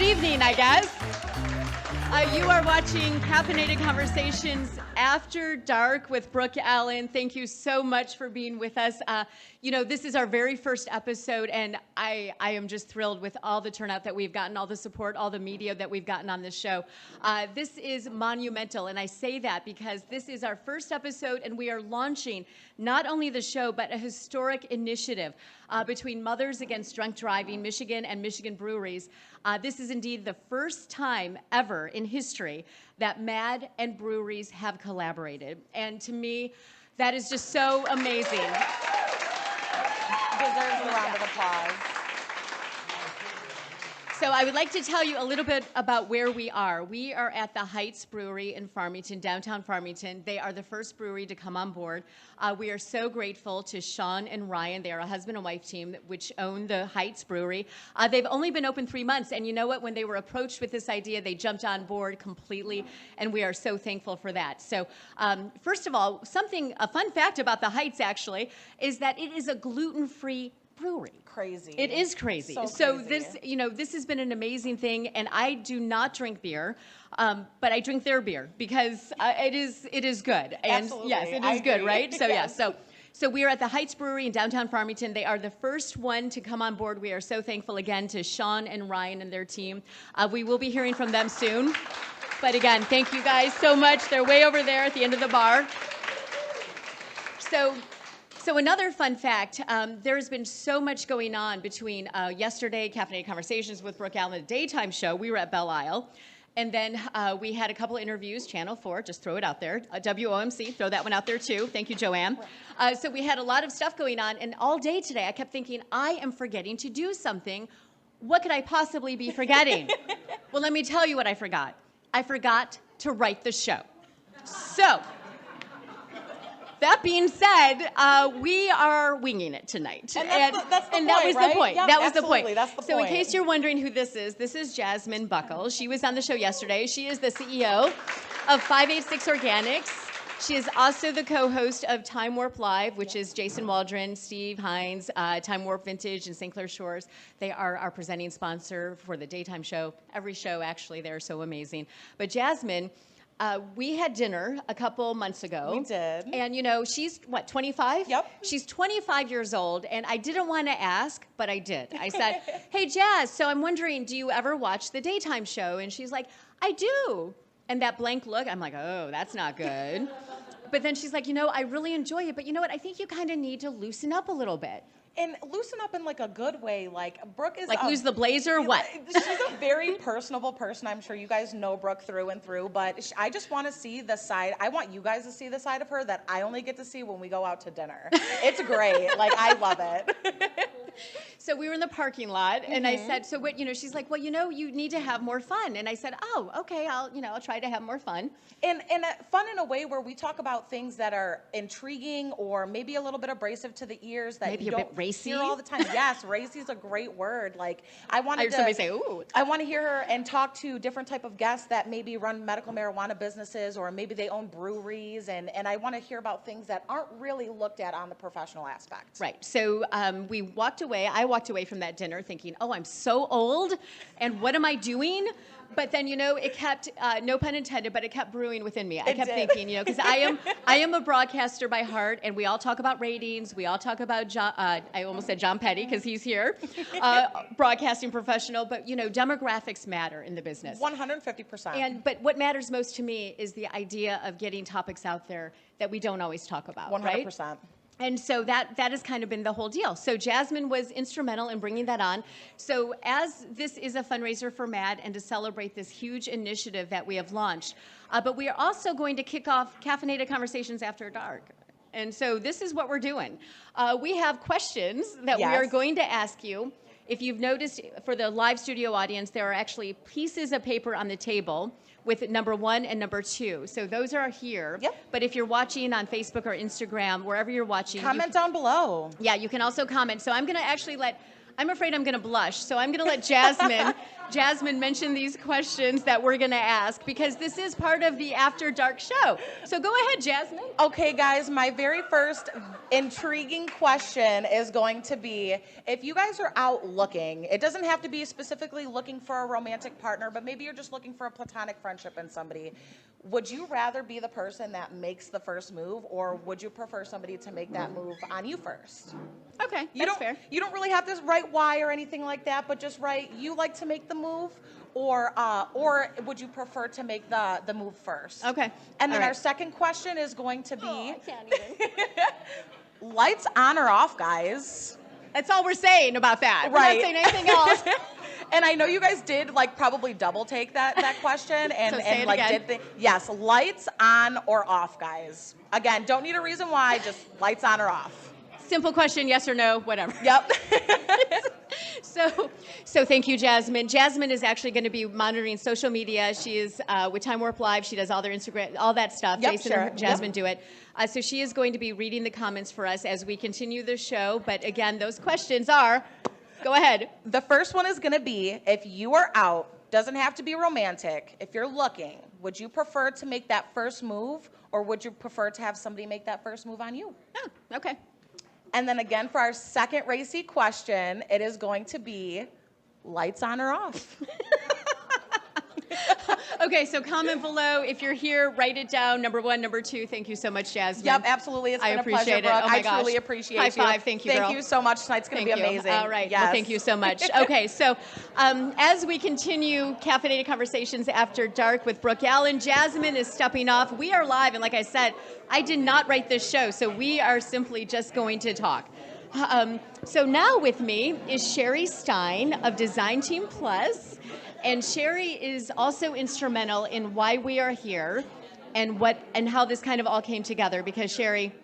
good evening, I guess. You are watching Caffeinated Conversations After Dark with Brooke Allen. Thank you so much for being with us. This is our very first episode, and I am just thrilled with all the turnout that we've gotten, all the support, all the media that we've gotten on this show. This is monumental, and I say that because this is our first episode, and we are launching not only the show, but a historic initiative between Mothers Against Drunk Driving, Michigan, and Michigan Breweries. This is indeed the first time ever in history that MAD and breweries have collaborated. And to me, that is just so amazing. Deserves a round of applause. So I would like to tell you a little bit about where we are. We are at the Heights Brewery in Farmington, downtown Farmington. They are the first brewery to come on board. We are so grateful to Sean and Ryan. They are a husband and wife team which own the Heights Brewery. They've only been open 3 months, and you know what? When they were approached with this idea, they jumped on board completely, and we are so thankful for that. So first of all, a fun fact about the Heights, actually, is that it is a gluten-free brewery. Crazy. It is crazy. So this has been an amazing thing, and I do not drink beer, but I drink their beer because it is good. And Absolutely. yes, it is good, right? So Yes. So we are at the Heights Brewery in downtown Farmington. They are the first one to come on board. We are so thankful again to Sean and Ryan and their team. We will be hearing from them soon. But again, thank you guys so much. They're way over there at the end of the bar. So another fun fact, there's been so much going on between yesterday, Caffeinated Conversations with Brooke Allen, the daytime show. We were at Belle Isle. And then we had a couple interviews, Channel 4, just throw it out there. WOMC, throw that one out there too. Thank you, Joanne. So we had a lot of stuff going on. And all day today, I kept thinking, I am forgetting to do something. What could I possibly be forgetting? Well, let me tell you what I forgot. I forgot to write the show. So that being said, we are winging it tonight. And that's the point, that was right? the point. Yep, that was the absolutely. point. That's the So in point. case you're wondering who this is Jasmine Buckle. She was on the show yesterday. She is the CEO of 586 Organics. She is also the co-host of Time Warp Live, which is Jason Waldron, Steve Hines, Time Warp Vintage, and St. Clair Shores. They are our presenting sponsor for the daytime show. Every show, actually, they're so amazing. But Jasmine, we had dinner a couple months ago. We did. And, she's, 25? Yep. She's 25 years old, and I didn't want to ask, but I did. I said, hey, Jazz, so I'm wondering, do you ever watch the daytime show? And she's like, I do. And that blank look, I'm like, oh, that's not good. But then she's like, I really enjoy it, but you know what? I think you kind of need to loosen up a little bit. And loosen up in like a good way. Like Brooke is Like lose the blazer, what? She's a very personable person. I'm sure you guys know Brooke through and through, but I just want to see the side. I want you guys to see the side of her that I only get to see when we go out to dinner. It's great. Like I love it. So we were in the parking lot, and I said, so what, she's like, well, you need to have more fun. And I said, oh, okay, I'll try to have more fun. And fun in a way where we talk about things that are intriguing or maybe a little bit abrasive to the ears that Maybe you a don't bit racy? hear all the time. Yes, racy is a great word. Like I heard somebody say, ooh. I want to hear her and talk to different type of guests that maybe run medical marijuana businesses or maybe they own breweries, and I want to hear about things that aren't really looked at on the professional aspect. Right. So I walked away from that dinner thinking, oh, I'm so old, and what am I doing? But then, it kept, no pun intended, but it kept brewing within me. I kept thinking, because I am a broadcaster by heart, and we all talk about ratings. We all talk about, I almost said John Petty because he's here, broadcasting professional. But, demographics matter in the business. 150%. But what matters most to me is the idea of getting topics out there that we don't always talk about, 100%. right? And so that has kind of been the whole deal. So Jasmine was instrumental in bringing that on. So as this is a fundraiser for MAD and to celebrate this huge initiative that we have launched, but we are also going to kick off Caffeinated Conversations After Dark. And so this is what we're doing. We have questions that we are going to ask you. If you've noticed, for the live studio audience, there are actually pieces of paper on the table with number 1 and number 2. So those are here. Yep. But if you're watching on Facebook or Instagram, wherever you're watching, Comment down below. Yeah, you can also comment. So I'm going to actually I'm afraid I'm going to blush, so I'm going to let Jasmine mention these questions that we're going to ask because this is part of the After Dark show. So go ahead, Jasmine. Okay, guys, my very first intriguing question is going to be, if you guys are out looking, it doesn't have to be specifically looking for a romantic partner, but maybe you're just looking for a platonic friendship in somebody. Would you rather be the person that makes the first move, or would you prefer somebody to make that move on you first? Okay, that's fair. You don't really have to write why or anything like that, but just write you like to make the move, or would you prefer to make the move first? Okay. And then All our right. second question is going to be, I can't even. lights on or off, guys? That's all we're saying about that. We're Right. not saying anything else. And I know you guys did probably double take that question and, So say it again. yes, lights on or off, guys. Again, don't need a reason why, just lights on or off. Simple question, yes or no, whatever. Yep. So thank you, Jasmine. Jasmine is actually going to be monitoring social media. She is with Time Warp Live. She does all their Instagram, all that stuff. Yep, Jason sure. and Jasmine Yep. do it. So she is going to be reading the comments for us as we continue the show. But again, those questions are, go ahead. The first one is going to be, if you are out, doesn't have to be romantic, if you're looking, would you prefer to make that first move, or would you prefer to have somebody make that first move on you? Oh, okay. And then again, for our second racy question, it is going to be lights on or off. Okay, so comment below. If you're here, write it down. Number 1, number 2. Thank you so much, Jasmine. Yep, absolutely. It's I been a pleasure, appreciate it. Brooke. Oh my I truly gosh. appreciate High you. five. Thank you, girl. Thank you so much. Tonight's going to be amazing. All right. Yes. Well, thank you so much. Okay, so as we continue Caffeinated Conversations After Dark with Brooke Allen, Jasmine is stepping off. We are live, and like I said, I did not write this show, so we are simply just going to talk. So now with me is Sherry Stein of Design Team Plus. And Sherry is also instrumental in why we are here and how this kind of all came together. Because Sherry,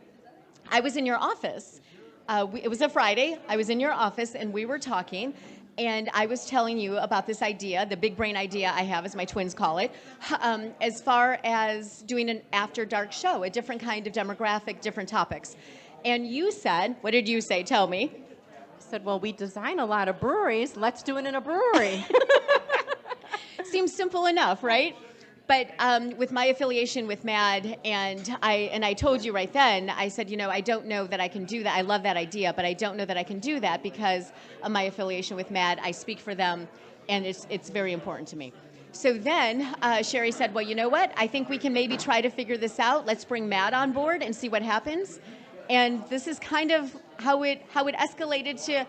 I was in your office. It was a Friday. I was in your office and we were talking. And I was telling you about this idea, the big brain idea I have, as my twins call it, as far as doing an after dark show, a different kind of demographic, different topics. And you said, what did you say? Tell me. I said, well, we design a lot of breweries. Let's do it in a brewery. Seems simple enough, right? But with my affiliation with MAD, and I told you right then, I said, I don't know that I can do that. I love that idea, but I don't know that I can do that because of my affiliation with MAD. I speak for them, and it's very important to me. So then Sherry said, well, you know what? I think we can maybe try to figure this out. Let's bring MAD on board and see what happens. And this is kind of how it escalated to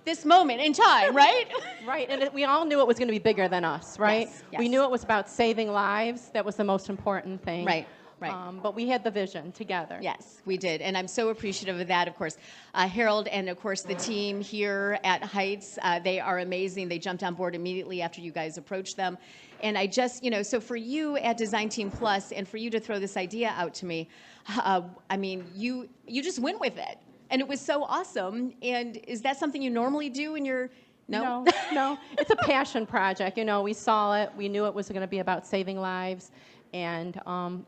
this moment in time, right? Right, and we all knew it was going to be bigger than us, right? Yes. We knew it was about saving lives. That was the most important thing. Right. But we had the vision together. Yes, we did. And I'm so appreciative of that, of course. Harold and, of course, the team here at Heights, they are amazing. They jumped on board immediately after you guys approached them. And I just, so for you at Design Team Plus and for you to throw this idea out to me, I mean, you just went with it. And it was so awesome. And is that something you normally do in your... No? No. It's a passion project. We saw it. We knew it was going to be about saving lives. And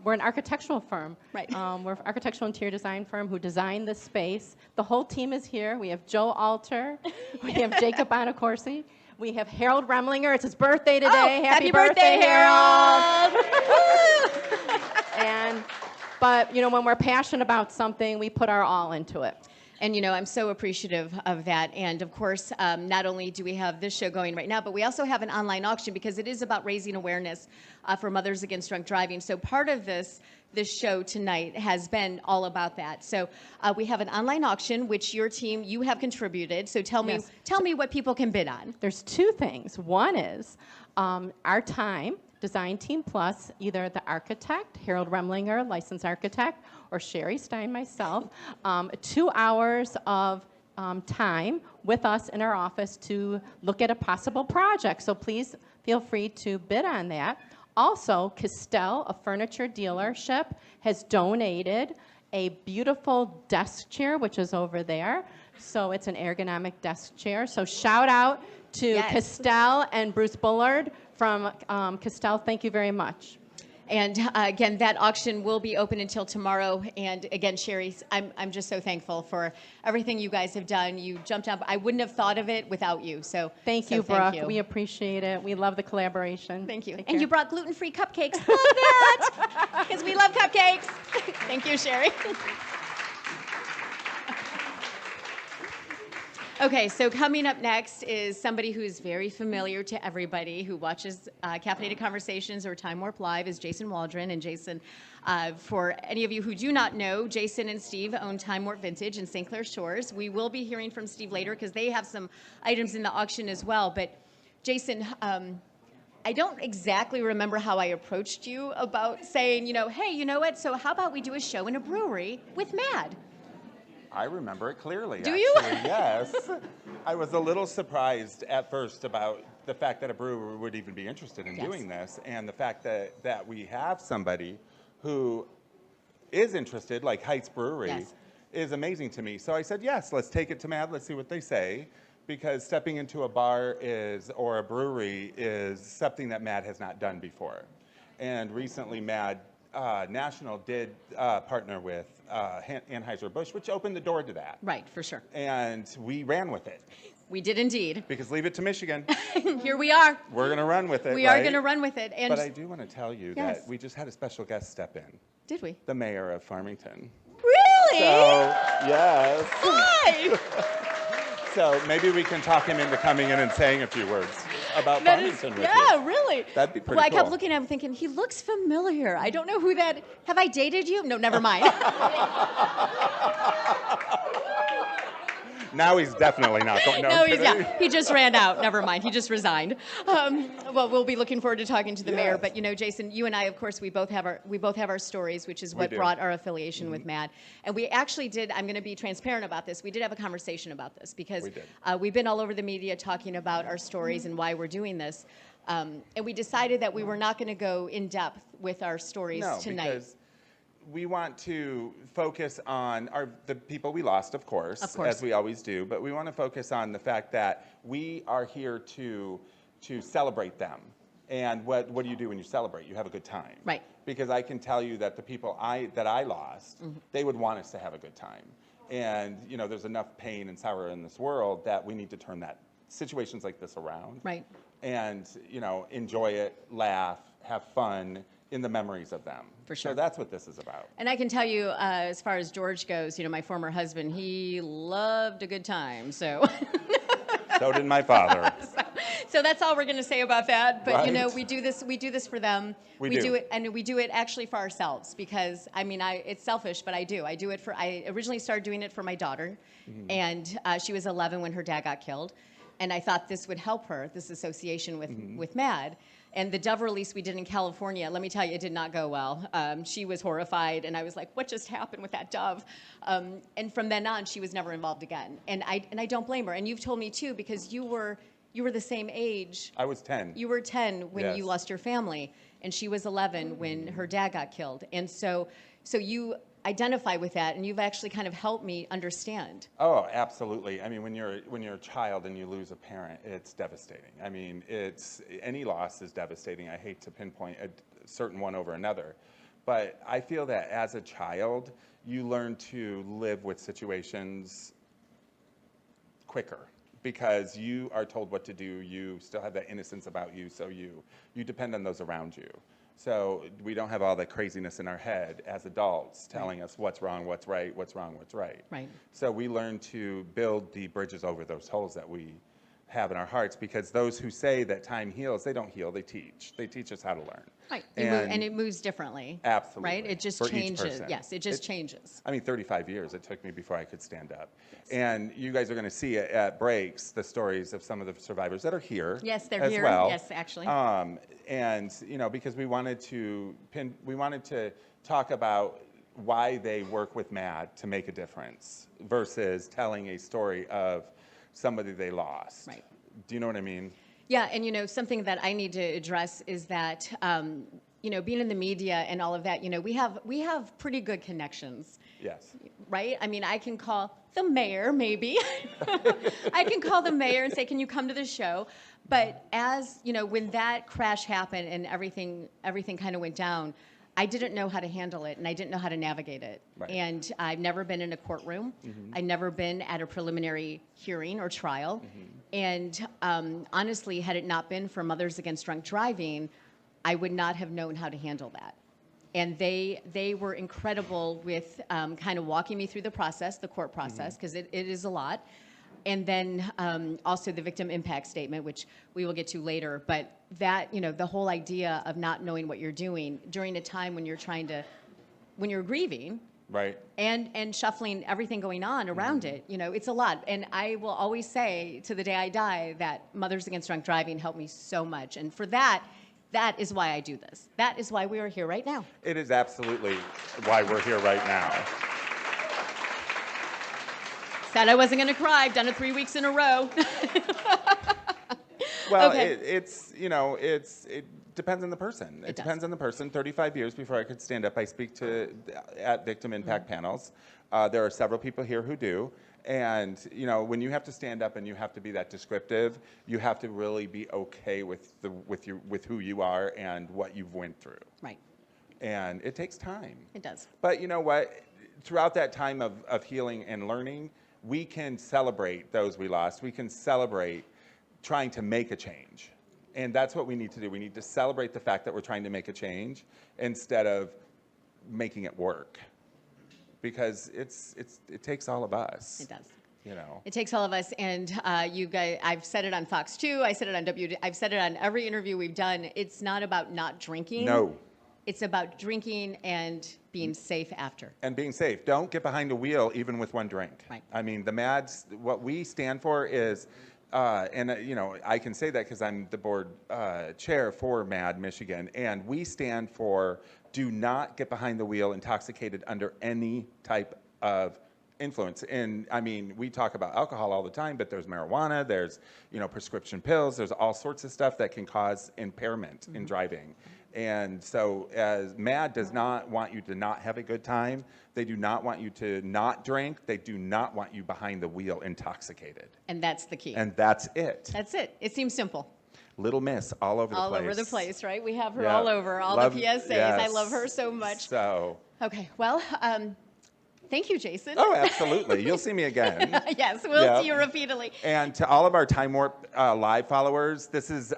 we're an architectural firm. Right. We're an architectural interior design firm who designed this space. The whole team is here. We have Joe Alter. We have Jacob Bonacorsi. We have Harold Remlinger. It's his birthday today. Oh, happy birthday, Harold! But when we're passionate about something, we put our all into it. And, I'm so appreciative of that. And, of course, not only do we have this show going right now, but we also have an online auction because it is about raising awareness for Mothers Against Drunk Driving. So part of this show tonight has been all about that. So we have an online auction, which your team, you have contributed. So tell me what people can bid on. There's two things. One is our time, Design Team Plus, either the architect, Harold Remlinger, licensed architect, or Sherry Stein, myself, 2 hours of time with us in our office to look at a possible project. So please feel free to bid on that. Also, Castell, a furniture dealership, has donated a beautiful desk chair, which is over there. So it's an ergonomic desk chair. So shout out to Castell and Bruce Bullard from Castell. Thank you very much. And again, that auction will be open until tomorrow. And again, Sherry, I'm just so thankful for everything you guys have done. You jumped up. I wouldn't have thought of it without you. So Thank you, Brooke. We appreciate it. We love the collaboration. Thank you. Take And care. you brought gluten-free cupcakes. Love that. Because we love cupcakes. Thank you, Sherry. Okay, so coming up next is somebody who's very familiar to everybody who watches Caffeinated Conversations or Time Warp Live, is Jason Waldron. And Jason, for any of you who do not know, Jason and Steve own Time Warp Vintage in St. Clair Shores. We will be hearing from Steve later because they have some items in the auction as well. But Jason, I don't exactly remember how I approached you about saying, hey, you know what? So how about we do a show in a brewery with Mad? I remember it clearly. Do actually. you? Yes. I was a little surprised at first about the fact that a brewer would even be interested in Yes. doing this, and the fact that we have somebody who is interested, like Heights Brewery, Yes. is amazing to me. So I said, yes, let's take it to Mad. Let's see what they say. Because stepping into a bar or a brewery is something that Mad has not done before. And recently Mad National did partner with Anheuser-Busch, which opened the door to that. Right, for sure. And we ran with it. We did indeed. Because leave it to Michigan. Here we are. We're going to run with it, We right? are going to run with it. And But I do want to tell you Yes. that we just had a special guest step in. did we? The mayor of Farmington. Really? So, yes. Hi. So maybe we can talk him into coming in and saying a few words about That is, Farmington with yeah, you. really. That'd be pretty Well, I kept cool. looking at him thinking, he looks familiar. I don't know who that, have I dated you? No, never mind. Now he's definitely not going. No, he's, kidding. yeah, he just ran out. Never mind. He just resigned. Well, we'll be looking forward to talking to the mayor. Yes. But Jason, you and I, of course, we both have our stories, which is what do. brought our affiliation with MAD. And we actually did. I'm going to be transparent about this. We did have a conversation about this because We did. we've been all over the media talking about our stories and why we're doing this. And we decided that we were not going to go in depth with our stories No, tonight. because we want to focus on the people we lost, of course, Of course. as we always do. But we want to focus on the fact that we are here to celebrate them. And what do you do when you celebrate? You have a good time. Right. Because I can tell you that the people that I lost, they would want us to have a good time. And there's enough pain and sorrow in this world that we need to turn situations like this around. Right. And enjoy it, laugh, have fun in the memories of them. For sure. So that's what this is about. And I can tell you, as far as George goes, my former husband, he loved a good time. So, So did my father. so that's all we're going to say about that. But Right. we do this for them. We do do. it, and we do it actually for ourselves because it's selfish, but I do. I originally started doing it for my daughter, and she was 11 when her dad got killed, and I thought this would help her, this association with MAD. And the Dove release we did in California, let me tell you, it did not go well. She was horrified, and I was like, what just happened with that Dove? And from then on, she was never involved again. And I don't blame her. And you've told me, too, because you were the same age. I was 10. You were 10 when you Yes. lost your family, and she was 11 when her dad got killed. And so you identify with that, and you've actually kind of helped me understand. Oh, absolutely. I mean, when you're a child and you lose a parent, it's devastating. I mean, any loss is devastating. I hate to pinpoint a certain one over another, but I feel that as a child, you learn to live with situations quicker because you are told what to do. You still have that innocence about you, so you depend on those around you. So we don't have all the craziness in our head as adults telling us what's wrong, what's right, what's wrong, what's right. Right. So we learn to build the bridges over those holes that we have in our hearts because those who say that time heals, they don't heal, they teach. They teach us how to learn. Right. And And it moves differently. Absolutely. Right? It just For each changes. person. Yes, it just changes. I mean, 35 years it took me before I could stand up. And you guys are going to see at breaks the stories of some of the survivors that are here. Yes, they're as here. well. Yes, actually. And because we wanted to talk about why they work with MAD to make a difference versus telling a story of somebody they lost. Right. Do you know what I mean? Yeah, and something that I need to address is that being in the media and all of that, we have pretty good connections, Yes. right? I mean, I can call the mayor, maybe. I can call the mayor and say, can you come to the show? But as, when that crash happened and everything kind of went down, I didn't know how to handle it, and I didn't know how to navigate it. Right. And I've never been in a courtroom. I've never been at a preliminary hearing or trial. And honestly, had it not been for Mothers Against Drunk Driving, I would not have known how to handle that. And they were incredible with kind of walking me through the process, the court process, because it is a lot. And then also the victim impact statement, which we will get to later. But that, the whole idea of not knowing what you're doing during a time when you're grieving, Right. and shuffling everything going on around it, it's a lot. And I will always say to the day I die that Mothers Against Drunk Driving helped me so much. And for that is why I do this. That is why we are here right now. It is absolutely why we're here right now. Said I wasn't going to cry. I've done it 3 weeks in a row. Well, Okay. it depends on the person. It depends on the person. 35 years before I could stand up, I speak at victim impact panels. There are several people here who do. And, when you have to stand up and you have to be that descriptive, you have to really be okay with who you are and what you've went through. Right. And it takes time. It does. But you know what? Throughout that time of healing and learning, we can celebrate those we lost. We can celebrate trying to make a change. And that's what we need to do. We need to celebrate the fact that we're trying to make a change instead of making it work. Because it takes all of us. It does. It takes all of us, and you guys. I've said it on Fox 2. I said it on I've said it on every interview we've done. It's not about not drinking. No. It's about drinking and being safe after. And being safe. Don't get behind a wheel even with one drink. Right. I mean, the MADS, what we stand for is, I can say that because I'm the board chair for MAD Michigan, and we stand for do not get behind the wheel intoxicated under any type of influence. And I mean, we talk about alcohol all the time, but there's marijuana, there's, prescription pills, there's all sorts of stuff that can cause impairment in driving. And so as MAD does not want you to not have a good time, they do not want you to not drink, they do not want you behind the wheel intoxicated. And that's the key. And that's it. That's it. It seems simple. Little Miss all over the place. All over the place, right? We have her Yeah. all over, all Love- the PSAs. yes. I love her so much. So. Okay, well, thank you, Jason. Oh, absolutely. You'll see me again. Yes, we'll Yep. see you repeatedly. And to all of our Time Warp Live followers, this is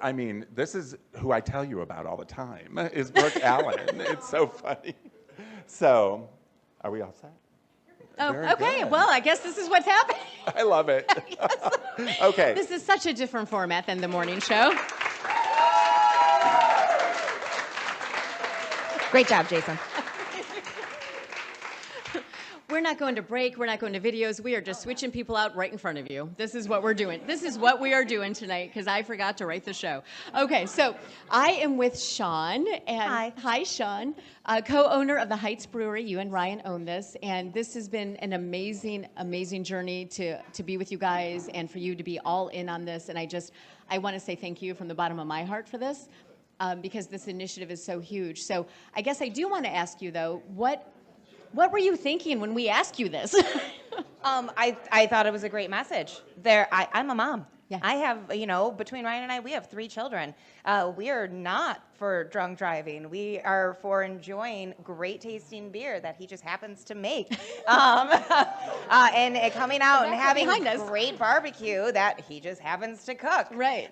who I tell you about all the time, is Brooke Allen. It's so funny. So, are we all set? Oh, Very okay. good. Well, I guess this is what's happening. I love it. Okay. This is such a different format than the morning show. Great job, Jason. We're not going to break. We're not going to videos. We are just switching people out right in front of you. This is what we're doing. This is what we are doing tonight because I forgot to write the show. Okay, so I am with Sean. And hi, Sean, co-owner of the Heights Brewery. You and Ryan own this, and this has been an amazing, amazing journey to be with you guys and for you to be all in on this. And I want to say thank you from the bottom of my heart for this because this initiative is so huge. So I guess I do want to ask you though, what were you thinking when we asked you this? I thought it was a great message. I'm a mom. Yeah. I have, between Ryan and I, we have 3 children. We are not for drunk driving. We are for enjoying great tasting beer that he just happens to make. And coming out and having great barbecue that he just happens to cook. Right.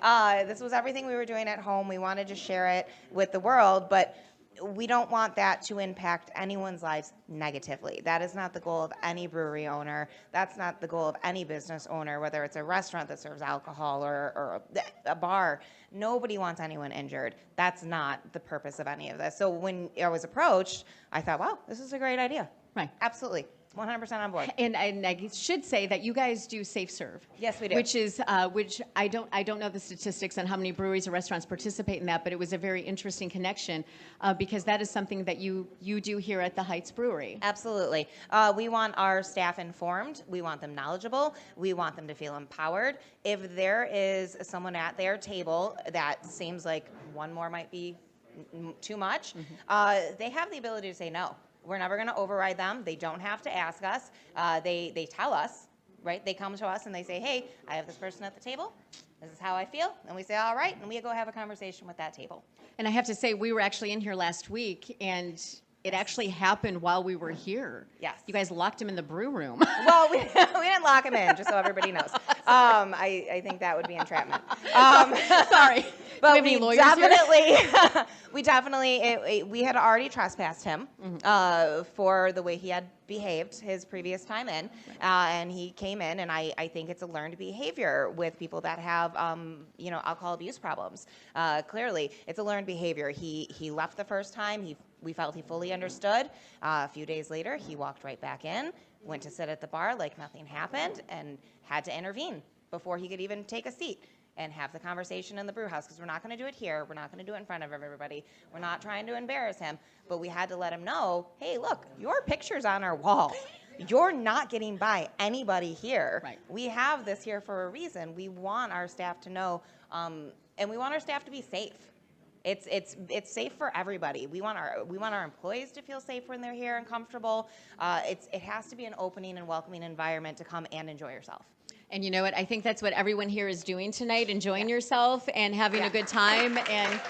This was everything we were doing at home. We wanted to share it with the world, but we don't want that to impact anyone's lives negatively. That is not the goal of any brewery owner. That's not the goal of any business owner, whether it's a restaurant that serves alcohol or a bar. Nobody wants anyone injured. That's not the purpose of any of this. So when I was approached, I thought, wow, this is a great idea. Right. Absolutely. 100% on board. And I should say that you guys do Safe Serve. Yes, we do. Which I don't know the statistics on how many breweries or restaurants participate in that, but it was a very interesting connection because that is something that you do here at the Heights Brewery. Absolutely. We want our staff informed. We want them knowledgeable. We want them to feel empowered. If there is someone at their table that seems like one more might be too much, they have the ability to say no. We're never going to override them. They don't have to ask us. They tell us, right? They come to us and they say, hey, I have this person at the table. This is how I feel. And we say, all right. And we go have a conversation with that table. And I have to say, we were actually in here last week, and it actually happened while we were here. Yes. You guys locked him in the brew room. Well, we didn't lock him in, just so everybody knows. I think that would be entrapment. Sorry. But Do we have any lawyers here? we had already trespassed him for the way he had behaved his previous time in, and he came in, and I think it's a learned behavior with people that have, alcohol abuse problems. Clearly, it's a learned behavior. He left the first time. We felt he fully understood. A few days later, he walked right back in, went to sit at the bar like nothing happened, and had to intervene before he could even take a seat and have the conversation in the brew house, because we're not going to do it here. We're not going to do it in front of everybody. We're not trying to embarrass him, but we had to let him know, hey, look, your picture's on our wall. You're not getting by anybody here. Right. We have this here for a reason. We want our staff to know, and we want our staff to be safe. It's safe for everybody. We want our employees to feel safe when they're here and comfortable. It has to be an opening and welcoming environment to come and enjoy yourself. And you know what? I think that's what everyone here is doing tonight, enjoying yourself and having a good time. And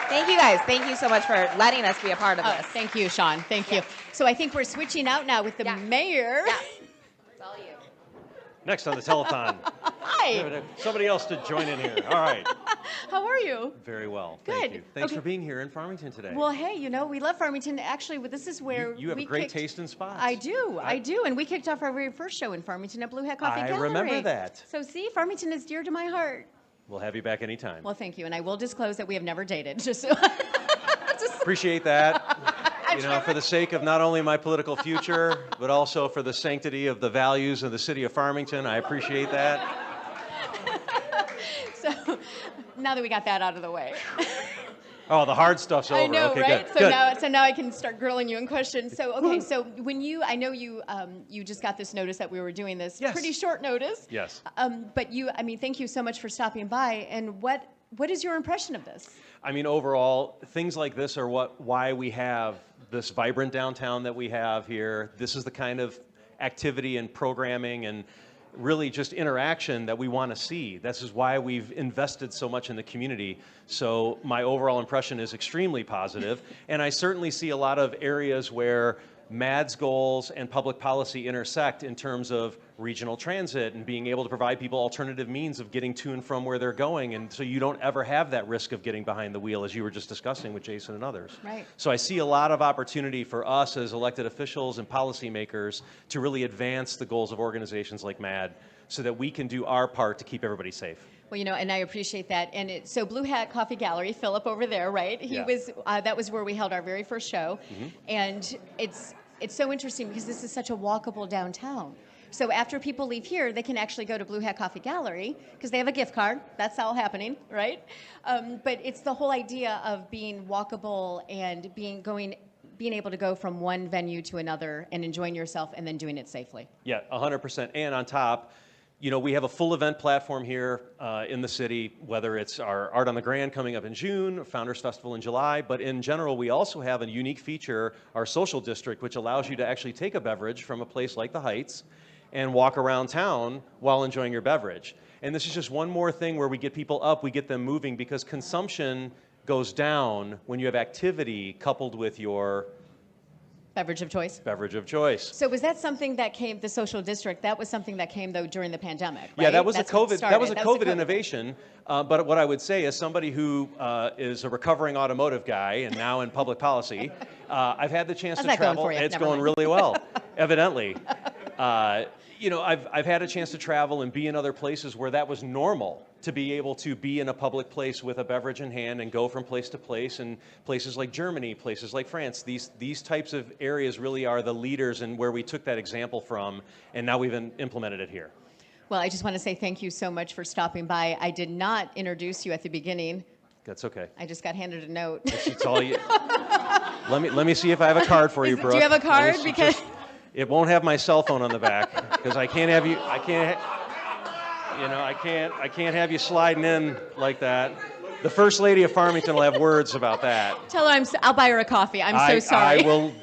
thank you guys. Thank you so much for letting us be a part of this. thank you, Sean. Thank you. So I think we're switching out now with the mayor. Yes. It's all you. Next on the telethon. Hi. Somebody else to join in here. All right. How are you? Very well. Good. Thank you. Thanks Okay. for being here in Farmington today. Well, hey, we love Farmington. Actually, this is where you have we a great kicked- taste in spots. I do. And we kicked off our very first show in Farmington at Blue Hat Coffee I Gallery. remember that. So see, Farmington is dear to my heart. We'll have you back anytime. Well, thank you. And I will disclose that we have never dated. Just Appreciate that. For the sake of not only my political future, but also for the sanctity of the values of the city of Farmington, I appreciate that. So now that we got that out of the way. Oh, the hard stuff's over. I know, okay, right? Good. So good. now I can start grilling you in questions. So okay, so when I know you just got this notice that we were doing this. Yes. Pretty short notice. Yes. But thank you so much for stopping by. And what is your impression of this? Overall, things like this are why we have this vibrant downtown that we have here. This is the kind of activity and programming and really just interaction that we want to see. This is why we've invested so much in the community. So my overall impression is extremely positive, and I certainly see a lot of areas where MAD's goals and public policy intersect in terms of regional transit and being able to provide people alternative means of getting to and from where they're going, and so you don't ever have that risk of getting behind the wheel, as you were just discussing with Jason and others. Right. So I see a lot of opportunity for us as elected officials and policymakers to really advance the goals of organizations like MAD so that we can do our part to keep everybody safe. Well, and I appreciate that. And so Blue Hat Coffee Gallery, Philip over there, right? Yeah. That was where we held our very first show. Mm-hmm. And it's so interesting because this is such a walkable downtown. So after people leave here, they can actually go to Blue Hat Coffee Gallery because they have a gift card. That's all happening, right? But it's the whole idea of being walkable and being able to go from one venue to another and enjoying yourself and then doing it safely. Yeah, 100%. And on top, we have a full event platform here in the city, whether it's our Art on the Grand coming up in June, Founders Festival in July, but in general, we also have a unique feature, our social district, which allows you to actually take a beverage from a place like the Heights and walk around town while enjoying your beverage. And this is just one more thing where we get people up, we get them moving, because consumption goes down when you have activity coupled with your Beverage of choice. beverage of choice. So was that something that came, the social district, that was something that came though during the pandemic, right? Yeah, that was That's a what COVID. started. That was a COVID innovation. But what I would say is somebody who is a recovering automotive guy and now in public policy, I've had the chance How's to that going travel. for you? It's Never going mind. really well, evidently. I've had a chance to travel and be in other places where that was normal, to be able to be in a public place with a beverage in hand and go from place to place, and places like Germany, places like France. These types of areas really are the leaders and where we took that example from, and now we've implemented it here. Well, I just want to say thank you so much for stopping by. I did not introduce you at the beginning. That's okay. I just got handed a note. It's all you. Let me see if I have a card for you, Brooke. Do you have a Let me card? see, Because it won't have my cell phone on the back because I can't have you sliding in like that. The First Lady of Farmington will have words about that. Tell her I'll buy her a coffee. I'm so sorry. I will.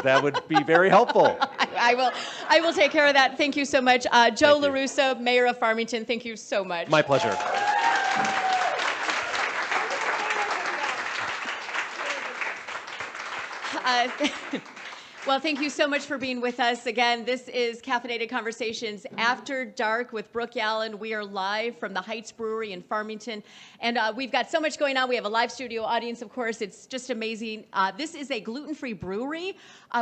That would be very helpful. I will take care of that. Thank you so much. Joe Thank you. LaRusso, Mayor of Farmington, thank you so much. My pleasure. Well, thank you so much for being with us. Again, this is Caffeinated Conversations After Dark with Brooke Allen. We are live from the Heights Brewery in Farmington, and we've got so much going on. We have a live studio audience, of course. It's just amazing. This is a gluten-free brewery,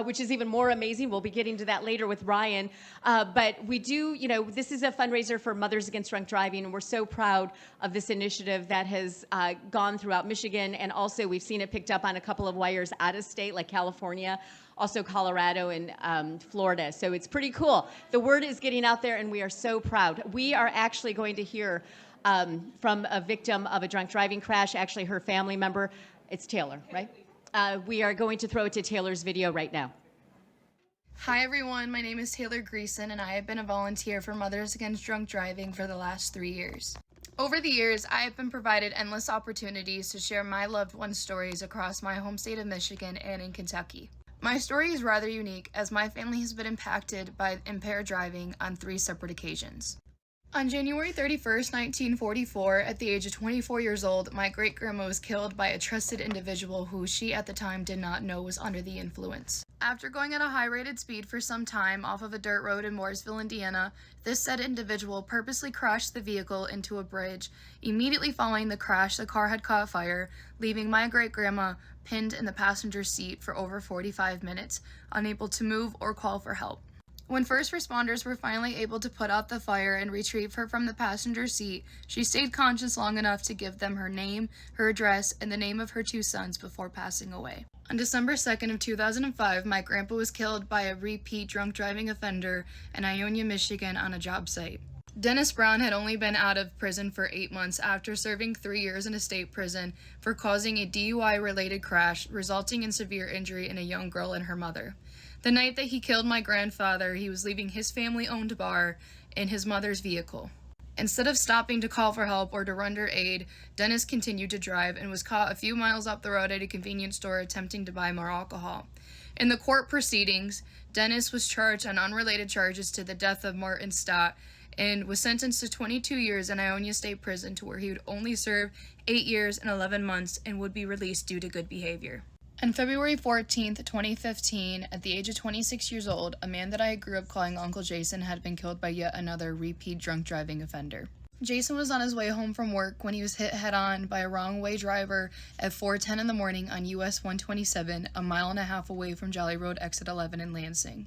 which is even more amazing. We'll be getting to that later with Ryan. But we do, this is a fundraiser for Mothers Against Drunk Driving, and we're so proud of this initiative that has gone throughout Michigan, and also we've seen it picked up on a couple of wires out of state, like California, also Colorado and Florida. So it's pretty cool. The word is getting out there, and we are so proud. We are actually going to hear from a victim of a drunk driving crash, actually her family member. It's Taylor, right? We are going to throw it to Taylor's video right now. Hi everyone, my name is Taylor Greason, and I have been a volunteer for Mothers Against Drunk Driving for the last 3 years. Over the years, I have been provided endless opportunities to share my loved ones' stories across my home state of Michigan and in Kentucky. My story is rather unique, as my family has been impacted by impaired driving on 3 separate occasions. On January 31st, 1944, at the age of 24 years old, my great-grandma was killed by a trusted individual who she at the time did not know was under the influence. After going at a high-rated speed for some time off of a dirt road in Mooresville, Indiana, this said individual purposely crashed the vehicle into a bridge. Immediately following the crash, the car had caught fire, leaving my great-grandma pinned in the passenger seat for over 45 minutes, unable to move or call for help. When first responders were finally able to put out the fire and retrieve her from the passenger seat, she stayed conscious long enough to give them her name, her address, and the name of her 2 sons before passing away. On December 2nd of 2005, my grandpa was killed by a repeat drunk driving offender in Ionia, Michigan on a job site. Dennis Brown had only been out of prison for 8 months after serving 3 years in a state prison for causing a DUI-related crash, resulting in severe injury in a young girl and her mother. The night that he killed my grandfather, he was leaving his family-owned bar in his mother's vehicle. Instead of stopping to call for help or to render aid, Dennis continued to drive and was caught a few miles up the road at a convenience store attempting to buy more alcohol. In the court proceedings, Dennis was charged on unrelated charges to the death of Martin Stott and was sentenced to 22 years in Ionia State Prison, to where he would only serve 8 years and 11 months and would be released due to good behavior. On February 14th, 2015, at the age of 26 years old, a man that I grew up calling Uncle Jason had been killed by yet another repeat drunk driving offender. Jason was on his way home from work when he was hit head-on by a wrong-way driver at 4:10 in the morning on US 127, a mile and a half away from Jolly Road Exit 11 in Lansing.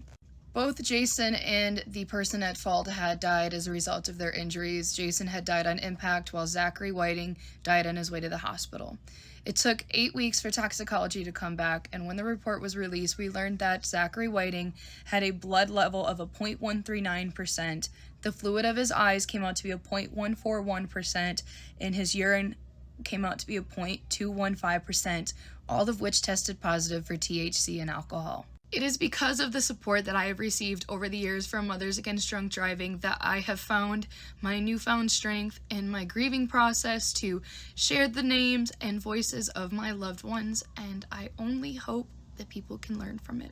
Both Jason and the person at fault had died as a result of their injuries. Jason had died on impact, while Zachary Whiting died on his way to the hospital. It took 8 weeks for toxicology to come back, and when the report was released, we learned that Zachary Whiting had a blood level of a 0.139%. The fluid of his eyes came out to be a 0.141%, and his urine came out to be a 0.215%, all of which tested positive for THC and alcohol. It is because of the support that I have received over the years from Mothers Against Drunk Driving that I have found my newfound strength in my grieving process to share the names and voices of my loved ones, and I only hope that people can learn from it.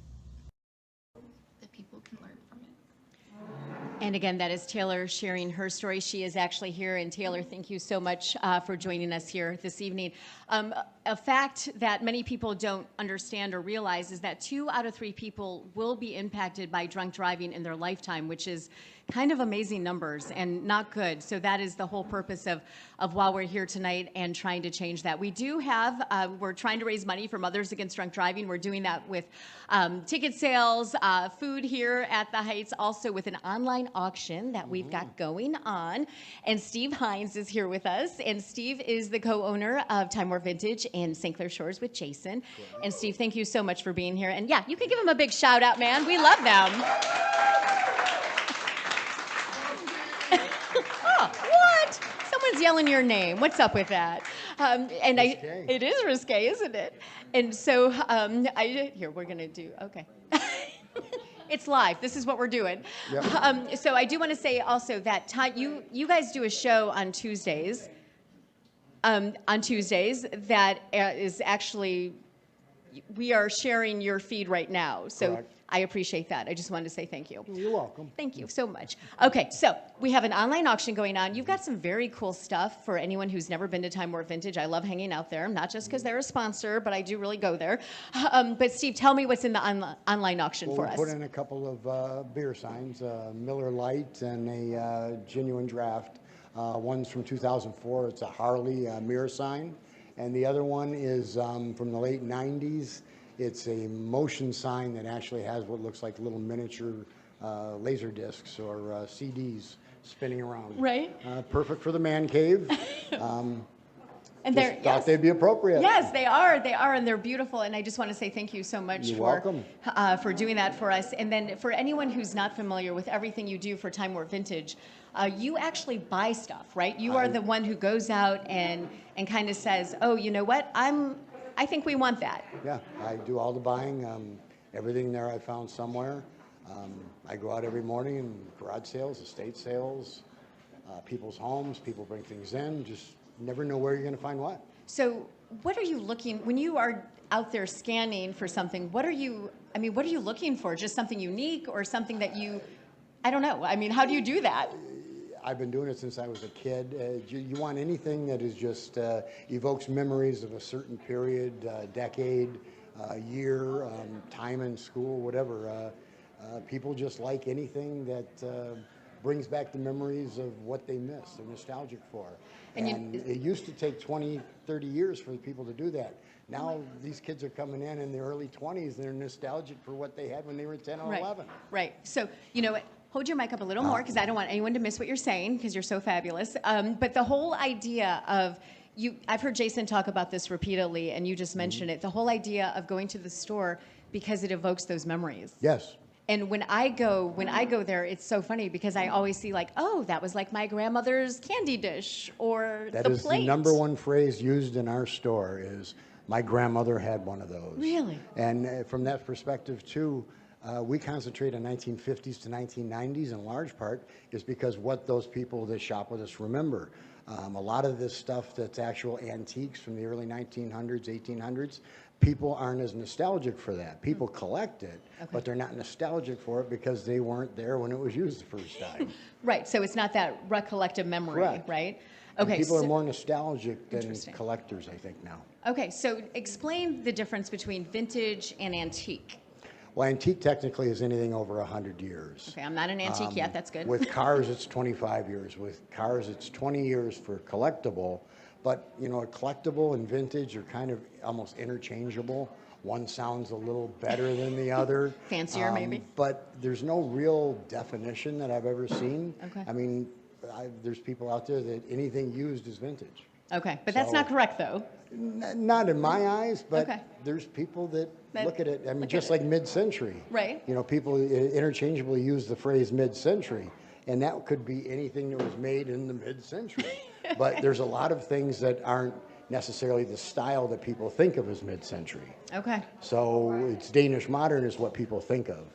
And again, that is Taylor sharing her story. She is actually here. And Taylor, thank you so much for joining us here this evening. A fact that many people don't understand or realize is that 2 out of 3 people will be impacted by drunk driving in their lifetime, which is kind of amazing numbers and not good. So that is the whole purpose of why we're here tonight and trying to change that. We do have, we're trying to raise money for Mothers Against Drunk Driving. We're doing that with ticket sales, food here at the Heights, also with an online auction that we've got going on. And Steve Hines is here with us. And Steve is the co-owner of Time War Vintage in St. Clair Shores with Jason. And Steve, thank you so much for being here. And yeah, you can give him a big shout out, man. We love them. Oh, what? Someone's yelling your name. What's up with that? It is risque, isn't it? And so here, we're going to do, okay. It's live. This is what we're doing. Yep. So I do want to say also that you guys do a show on Tuesdays. on Tuesdays that is actually, we are sharing your feed right now. So Correct. I appreciate that. I just wanted to say thank you. You're welcome. Thank you so much. Okay, so we have an online auction going on. You've got some very cool stuff for anyone who's never been to Time Warp Vintage. I love hanging out there, not just because they're a sponsor, but I do really go there. But Steve, tell me what's in the online auction Well, for we us. put in a couple of beer signs, Miller Lite and a Genuine Draft. One's from 2004. It's a Harley mirror sign. And the other one is from the late 90s. It's a motion sign that actually has what looks like little miniature laser discs or CDs spinning around. Right. Perfect for the man cave. And Just they're, thought they'd be appropriate. Yes, they are, and they're beautiful. And I just want to say thank you so much You're for welcome. For doing that for us. And then for anyone who's not familiar with everything you do for Time Warp Vintage, you actually buy stuff, right? You are the one who goes out and kind of says, oh, you know what? I think we want that. Yeah, I do all the buying. Everything there I found somewhere. I go out every morning and garage sales, estate sales, people's homes. People bring things in. Just never know where you're going to find what. So what are you looking, when you are out there scanning for something, what are you looking for? Just something unique or something that I don't know. I mean, how do you do that? I've been doing it since I was a kid. You want anything that is just evokes memories of a certain period, decade, year, time in school, whatever. People just like anything that brings back the memories of what they missed, they're nostalgic for. And it used to take 20, 30 years for people to do that. Now these kids are coming in their early 20s, they're nostalgic for what they had when they were 10 or 11. Right. So, you know, hold your mic up a little more because I don't want anyone to miss what you're saying because you're so fabulous. But the whole idea of I've heard Jason talk about this repeatedly, and you just mentioned it, the whole idea of going to the store because it evokes those memories. Yes. And when I go there, it's so funny because I always see like, oh, that was like my grandmother's candy dish or That the is plate. the number one phrase used in our store is, my grandmother had one of those. Really? And from that perspective too, we concentrate on 1950s to 1990s in large part is because what those people that shop with us remember. A lot of this stuff that's actual antiques from the early 1900s, 1800s, people aren't as nostalgic for that. People collect it, but they're not nostalgic for it because they weren't there when it was used the first time. Right. So it's not that recollective memory, Correct. right? And Okay. people so- are more nostalgic than Interesting. collectors, I think, now. Okay, so explain the difference between vintage and antique. Well, antique technically is anything over 100 years. Okay, I'm not an antique yet, that's good. With cars, it's 25 years. With cars, it's 20 years for collectible. But, you know, a collectible and vintage are kind of almost interchangeable. One sounds a little better than the other. Fancier, maybe? But there's no real definition that I've ever seen. Okay. I mean, there's people out there that anything used is vintage. Okay, but that's So- not correct, though. Not in my eyes, but Okay. there's people that That look at it. I mean, look just at it. like mid-century. Right. You know, people interchangeably use the phrase mid-century, and that could be anything that was made in the mid-century. But there's a lot of things that aren't necessarily the style that people think of as mid-century. Okay, So it's Danish modern is what people think of.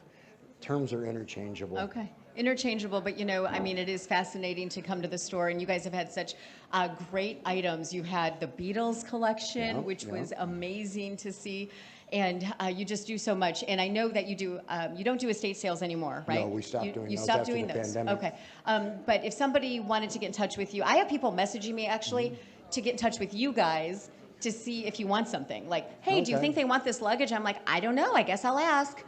Terms are interchangeable. okay. Interchangeable, but you know, I mean, it is fascinating to come to the store, and you guys have had such great items. You had the Beatles collection, Yeah, which yeah. was amazing to see, and you just do so much. And I know that you don't do estate sales anymore, right? No, we stopped doing You those stopped after doing the those. pandemic. Okay, but if somebody wanted to get in touch with you, I have people messaging me actually to get in touch with you guys to see if you want something. Like, hey, do you Okay. think they want this luggage? I'm like, I don't know. I guess I'll ask.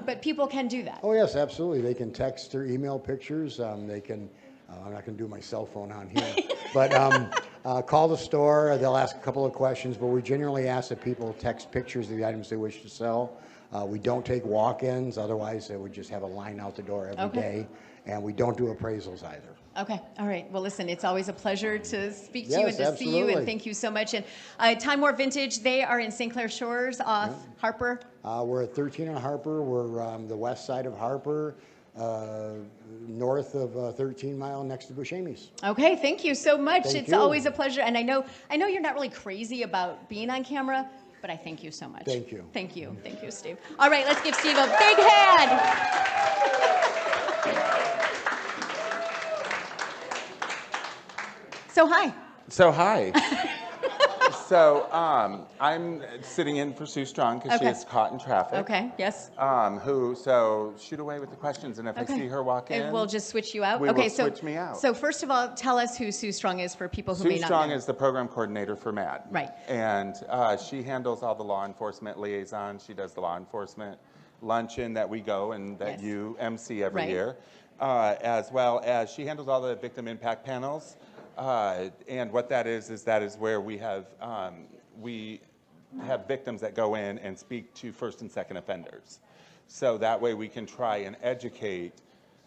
But people can do that. Oh, yes, absolutely. They can text or email pictures. They can, I'm not going to do my cell phone on here, but call the store. They'll ask a couple of questions, but we generally ask that people text pictures of the items they wish to sell. We don't take walk-ins, otherwise they would just have a line out the door every Okay. day. And we don't do appraisals either. Okay, all right. Well, listen, it's always a pleasure to speak to you and Yes, to see you, and absolutely. thank you so much. And Time Warp Vintage, they are in St. Clair Shores off Harper. We're at 13 on Harper. We're the west side of Harper, north of 13 Mile next to Buscemi's. Okay, thank you so much. Thank It's you. always a pleasure. And I know you're not really crazy about being on camera, but I thank you so much. Thank you. Thank you. Thank you, Steve. All right, let's give Steve a big hand. So hi. So hi. So I'm sitting in for Sue Strong because she Okay. is caught in traffic. Okay, yes. So shoot away with the questions, and if I see her walk in, And we'll just switch you out? we Okay, will so switch me out. So first of all, tell us who Sue Strong is for people who may Sue not Strong know. is the program coordinator for MAD. Right. And she handles all the law enforcement liaison. She does the law enforcement luncheon that we go and that Yes. you MC every Right. year, as well as she handles all the victim impact panels. And what that is where we have victims that go in and speak to first and second offenders. So that way we can try and educate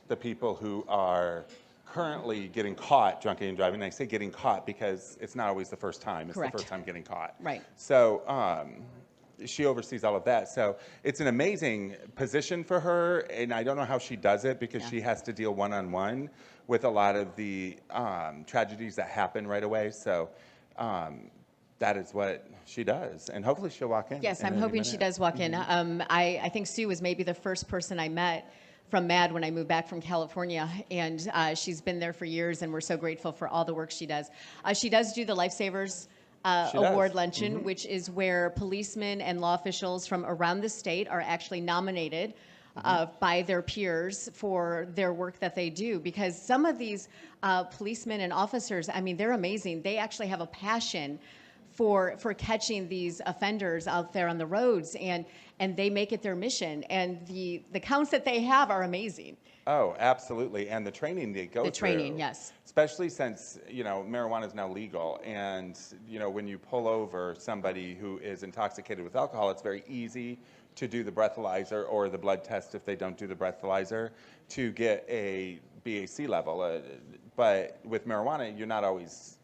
the people who are currently getting caught drunk and driving. And I say getting caught because it's not always the first time. It's Correct. the first time getting caught. Right. So she oversees all of that. So it's an amazing position for her, and I don't know how she does it because she has to deal one-on-one with a lot of the tragedies that happen right away. So that is what she does, and hopefully she'll walk in. Yes, in I'm any hoping she minute. does walk in. I think Sue was maybe the first person I met from MAD when I moved back from California, and she's been there for years, and we're so grateful for all the work she does. She does do the Lifesavers She does. Award Luncheon, which is where policemen and law officials from around the state are actually nominated by their peers for their work that they do, because some of these policemen and officers, I mean, they're amazing. They actually have a passion for catching these offenders out there on the roads, and they make it their mission. And the counts that they have are amazing. Oh, absolutely. And the training they go through. The training, yes. Especially since, marijuana is now legal. And, when you pull over somebody who is intoxicated with alcohol, it's very easy to do the breathalyzer or the blood test if they don't do the breathalyzer to get a BAC level. But with marijuana, you're not always,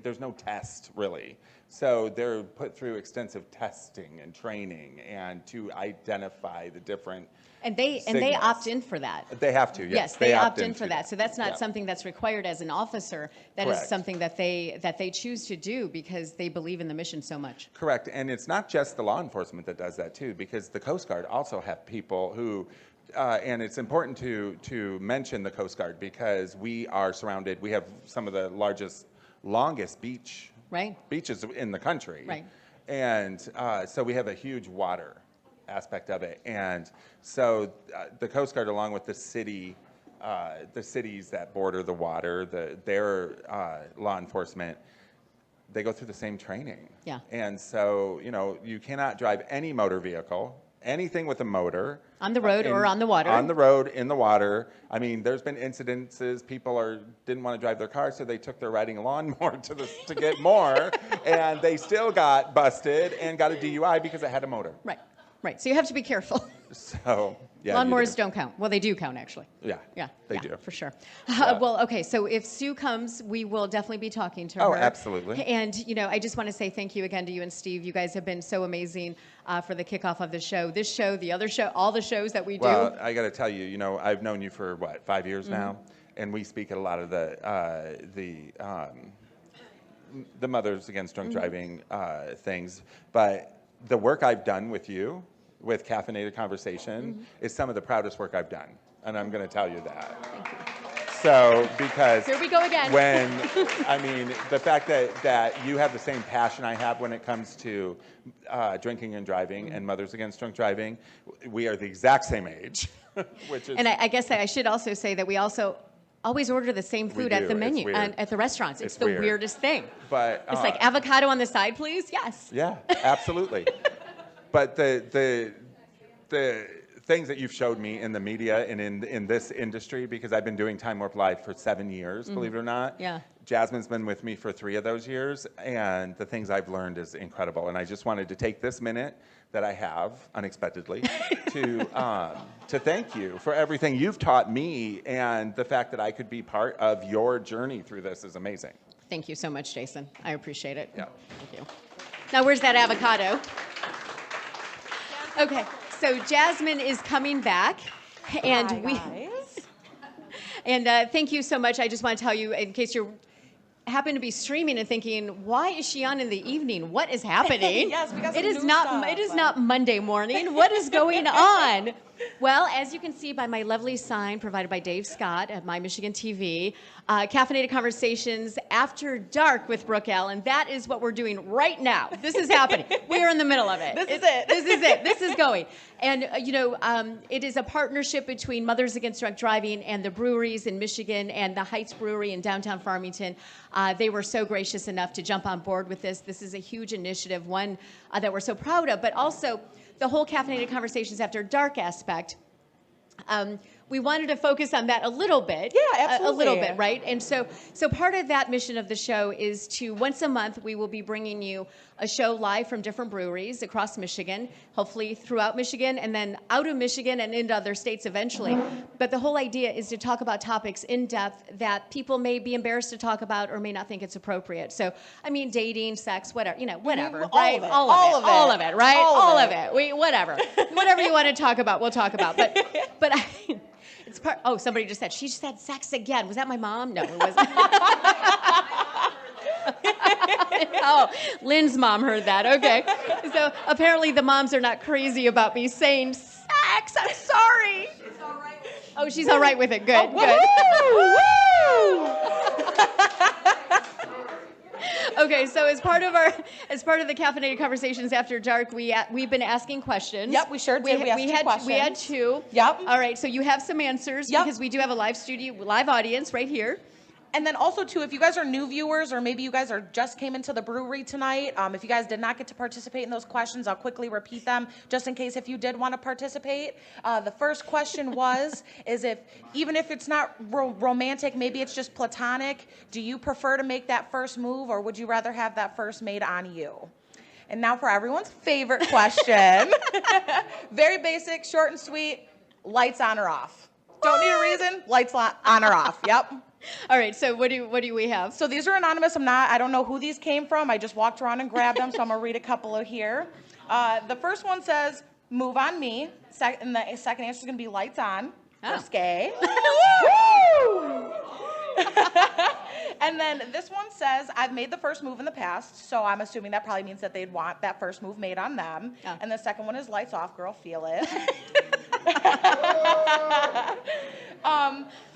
there's no test really. So they're put through extensive testing and training and to identify the different And they signals. opt in for that. They have to, yes. Yes, they opt in into for that. So that's not Yeah. something that's required as an officer. That is Correct. something that they choose to do because they believe in the mission so much. Correct, and it's not just the law enforcement that does that too, because the Coast Guard also have people who, and it's important to mention the Coast Guard because we are surrounded. We have some of the longest beaches in the country, Right. And so we have a huge water aspect of it, and so the Coast Guard, along with the cities that border the water, their law enforcement, they go through the same training. Yeah. And so, you cannot drive any motor vehicle, anything with a motor. On the road or on the water. On the road, in the water. I mean, there's been incidences, people didn't want to drive their car, so they took their riding lawnmower to get more, and they still got busted and got a DUI because it had a motor. Right. So you have to be careful. So, yeah. you Lawnmowers do. don't count. Well, they do count, actually. Yeah. Yeah, They do. for sure. Yeah. Well, okay, so if Sue comes, we will definitely be talking to her. Oh, absolutely. And, I just want to say thank you again to you and Steve. You guys have been so amazing for the kickoff of the show. This show, the other show, all the shows that we do. Well, I got to tell you, I've known you for, 5 years now? And we speak at a lot of the Mothers Against Drunk Driving things. But the work I've done with you, with Caffeinated Conversation, is some of the proudest work I've done. And I'm going to tell you that. Thank you. So, because Here we go again. The fact that you have the same passion I have when it comes to drinking and driving and Mothers Against Drunk Driving, we are the exact same age, which is... And I guess I should also say that we also always order the same food do. at the It's menu weird. and at the restaurants. It's the weird. weirdest thing. But It's like avocado on the side, please? Yes. Yeah, absolutely. But the things that you've showed me in the media and in this industry, because I've been doing Time Warp Live for 7 years, believe it or not. Yeah. Jasmine's been with me for 3 of those years, and the things I've learned is incredible. And I just wanted to take this minute that I have, unexpectedly, to thank you for everything you've taught me, and the fact that I could be part of your journey through this is amazing. Thank you so much, Jason. I appreciate it. Yeah. Thank you. Now, where's that avocado? Okay, so Jasmine is coming back, and thank you so much. I just want to tell you, in case you happen to be streaming and thinking, why is she on in the evening? What is happening? Yes, we got it some is new not. stuff. It is not Monday morning. What is going on? Well, as you can see by my lovely sign provided by Dave Scott at My Michigan TV, Caffeinated Conversations After Dark with Brooke Allen, that is what we're doing right now. This is happening. We're in the middle of it. This is it. This is it. This is going. And, it is a partnership between Mothers Against Drunk Driving and the breweries in Michigan and the Heights Brewery in downtown Farmington. They were so gracious enough to jump on board with this. This is a huge initiative, one that we're so proud of, but also the whole Caffeinated Conversations After Dark aspect. We wanted to focus on that a little bit. Yeah, absolutely. A little bit, right? And so part of that mission of the show is to, once a month, we will be bringing you a show live from different breweries across Michigan, hopefully throughout Michigan, and then out of Michigan and into other states eventually. But the whole idea is to talk about topics in depth that people may be embarrassed to talk about or may not think it's appropriate. So, I mean, dating, sex, whatever, whatever, right? All of it, right? all of it. Whatever you want to talk about, we'll talk about. But it's part. Oh, somebody just said she said sex again. Was that my mom? No, it wasn't. Oh, Lynn's mom heard that. Okay. So apparently the moms are not crazy about me saying sex. I'm sorry. She's all right with it. Oh, she's all right with it. Good. Okay, so as part of the Caffeinated Conversations After Dark, we've been asking questions. Yep, we sure did. We asked 2 questions. We had 2. Yep. All right, so you have some answers because we do have a live audience right here. And then also, too, if you guys are new viewers or maybe you guys just came into the brewery tonight, if you guys did not get to participate in those questions, I'll quickly repeat them just in case if you did want to participate. The first question is even if it's not romantic, maybe it's just platonic, do you prefer to make that first move or would you rather have that first made on you? And now for everyone's favorite question. Very basic, short and sweet, lights on or off. Don't need a reason, lights on or off, yep. All right, so what do we have? So these are anonymous. I don't know who these came from. I just walked around and grabbed them, so I'm gonna read a couple of here. The first one says, "Move on me." And the second answer is gonna be lights on. Risque. And then this one says, "I've made the first move in the past," so I'm assuming that probably means that they'd want that first move made on them. Oh. And the second one is lights off, girl, feel it.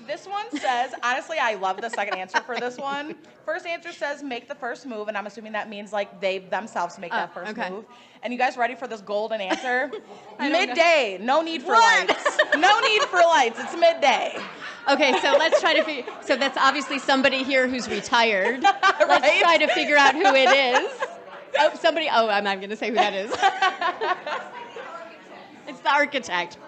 This one says, honestly, I love the second answer for this one. First answer says, make the first move, and I'm assuming that means like they themselves make that first move. And you guys ready for this golden answer? Midday, no need for lights. No need for lights, it's midday. Okay, so let's try to figure, so that's obviously somebody here who's retired. Let's try to figure out who it is. I'm not going to say who that is. It's the architect.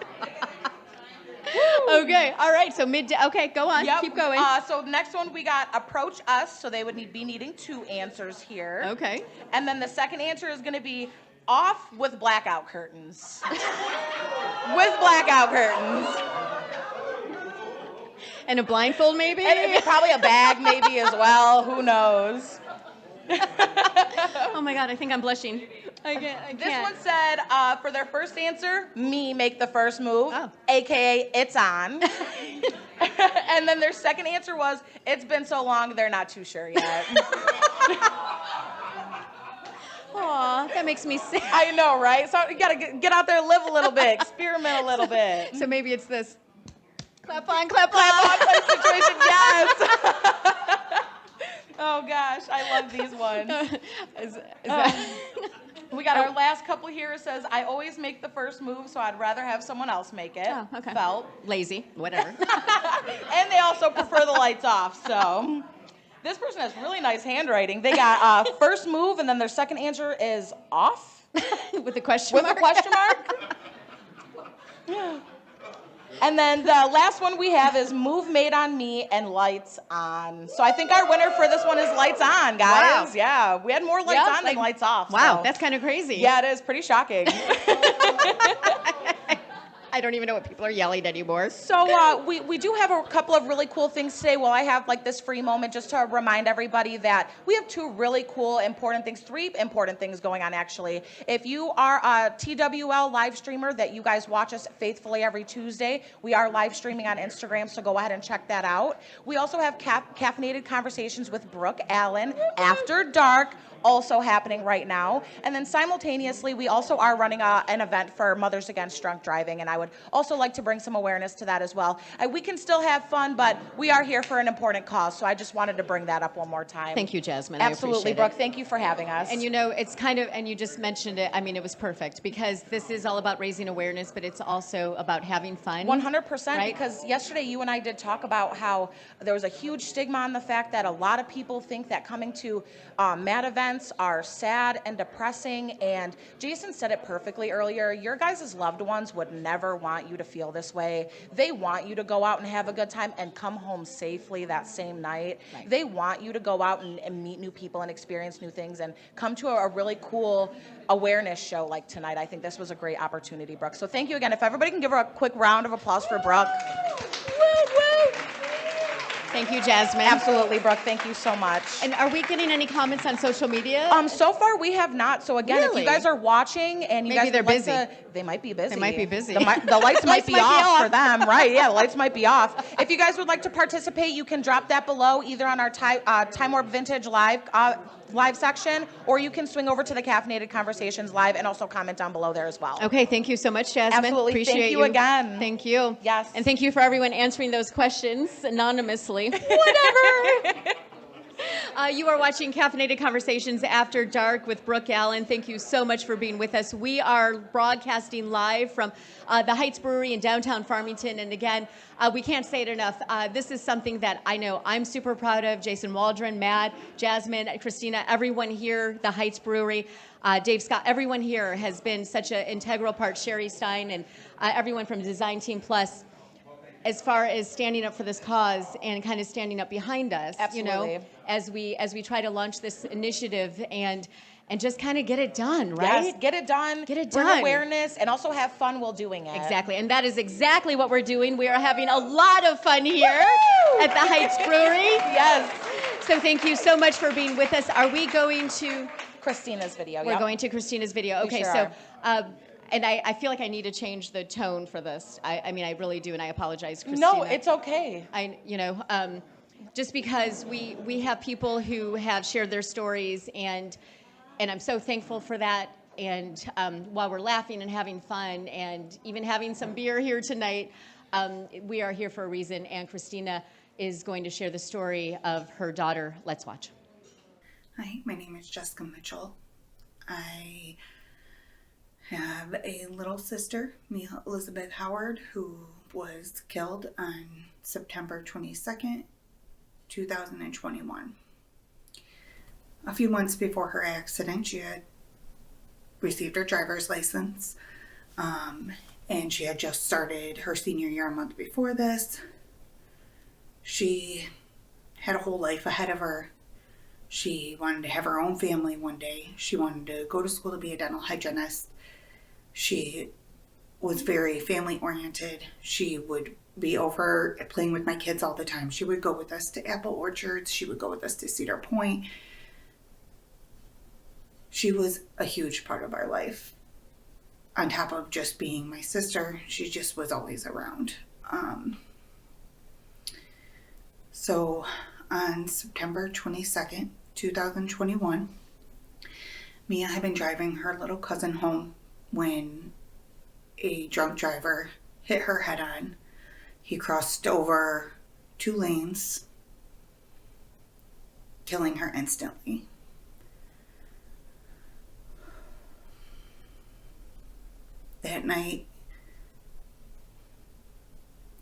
Okay, all right, so midday. Okay, go on, keep going. So next one we got approach us, so they would be needing 2 answers here. Okay. And then the second answer is going to be off with blackout curtains. With blackout curtains. And a blindfold maybe? And probably a bag maybe as well, who knows. Oh my God, I think I'm blushing. I can't. This one said, for their first answer, me make the first move, AKA it's on. And then their second answer was, it's been so long, they're not too sure yet. Aw, that makes me sick. I know, right? So you gotta get out there, live a little bit, experiment a little bit. So maybe it's this clap on type situation, yes. Oh gosh, I love these ones. We got our last couple here. It says, I always make the first move, so I'd rather have someone else make it. Oh, okay. Felt. Lazy, whatever. And they also prefer the lights off, so. This person has really nice handwriting. They got first move, and then their second answer is off. With a question mark? With a question mark. And then the last one we have is move made on me and lights on. So I think our winner for this one is lights on, guys. Wow. Yeah, we had more lights on than lights off. Wow, so. that's kind of crazy. Yeah, it is pretty shocking. I don't even know what people are yelling anymore. So we do have a couple of really cool things today. Well, I have like this free moment just to remind everybody that we have 2 really cool, important things, 3 important things going on actually. If you are a TWL live streamer that you guys watch us faithfully every Tuesday, we are live streaming on Instagram, so go ahead and check that out. We also have Caffeinated Conversations with Brooke Allen after dark also happening right now. And then simultaneously, we also are running an event for Mothers Against Drunk Driving, and I would also like to bring some awareness to that as well. We can still have fun, but we are here for an important cause, so I just wanted to bring that up one more time. Thank you, Jasmine. Absolutely, I appreciate Brooke. it. Thank you for having us. And it's kind of, and you just mentioned it, I mean, it was perfect because this is all about raising awareness, but it's also about having fun. 100%, right? because yesterday you and I did talk about how there was a huge stigma on the fact that a lot of people think that coming to MAD events are sad and depressing, and Jason said it perfectly earlier. Your guys' loved ones would never want you to feel this way. They want you to go out and have a good time and come home safely that same night. Right. They want you to go out and meet new people and experience new things and come to a really cool awareness show like tonight. I think this was a great opportunity, Brooke. So thank you again. If everybody can give her a quick round of applause for Brooke. Thank you, Jasmine. Absolutely, Brooke. Thank you so much. And are we getting any comments on social media? So far we have not. So again, if Really? you guys are watching and you Maybe guys they're would like busy. to, they might be busy. They might be busy. The lights might be off for them, right? Yeah, the lights might be off. If you guys would like to participate, you can drop that below either on our Time Warp Vintage live section, or you can swing over to the Caffeinated Conversations live and also comment down below there as well. Okay, thank you so much, Jasmine. Absolutely. Appreciate Thank you again. Thank you. Yes. And thank you for everyone answering those questions anonymously. Whatever. You are watching Caffeinated Conversations After Dark with Brooke Allen. Thank you so much for being with us. We are broadcasting live from the Heights Brewery in downtown Farmington. And again, we can't say it enough. This is something that I know I'm super proud of. Jason Waldron, Matt, Jasmine, Christina, everyone here, the Heights Brewery, Dave Scott, everyone here has been such an integral part, Sherry Stein, and everyone from Design Team Plus, as far as standing up for this cause and kind of standing up behind us, Absolutely. as we try to launch this initiative and just kind of get it done, right? Yes, get it done. Get it bring done. awareness and also have fun while doing it. Exactly, and that is exactly what we're doing. We are having a lot of fun here at the Heights Brewery. Yes. So thank you so much for being with us. Are we going to? Christina's video. We're yep. going to Christina's video. We Okay, sure so. are. And I feel like I need to change the tone for this. I mean, I really do, and I apologize, Christina. No, it's okay. Just because we have people who have shared their stories, and I'm so thankful for that. And while we're laughing and having fun, and even having some beer here tonight, we are here for a reason. And Christina is going to share the story of her daughter. Let's watch. Hi, my name is Jessica Mitchell. I have a little sister, Mia Elizabeth Howard, who was killed on September 22nd, 2021. A few months before her accident, she had received her driver's license, and she had just started her senior year a month before this. She had a whole life ahead of her. She wanted to have her own family one day. She wanted to go to school to be a dental hygienist. She was very family oriented. She would be over playing with my kids all the time. She would go with us to apple orchards. She would go with us to Cedar Point. She was a huge part of our life. On top of just being my sister, she just was always around. So on September 22nd, 2021, Mia had been driving her little cousin home when a drunk driver hit her head on. He crossed over 2 lanes, killing her instantly. That night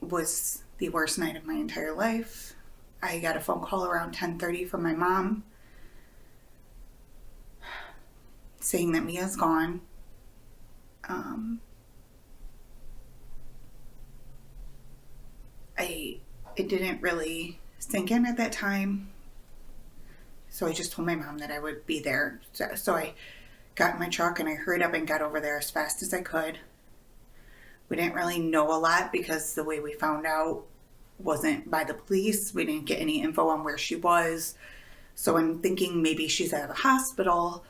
was the worst night of my entire life. I got a phone call around 10:30 from my mom saying that Mia's gone. It didn't really sink in at that time, so I just told my mom that I would be there. So I got in my truck and I hurried up and got over there as fast as I could. We didn't really know a lot because the way we found out wasn't by the police. We didn't get any info on where she was. So I'm thinking maybe she's at the hospital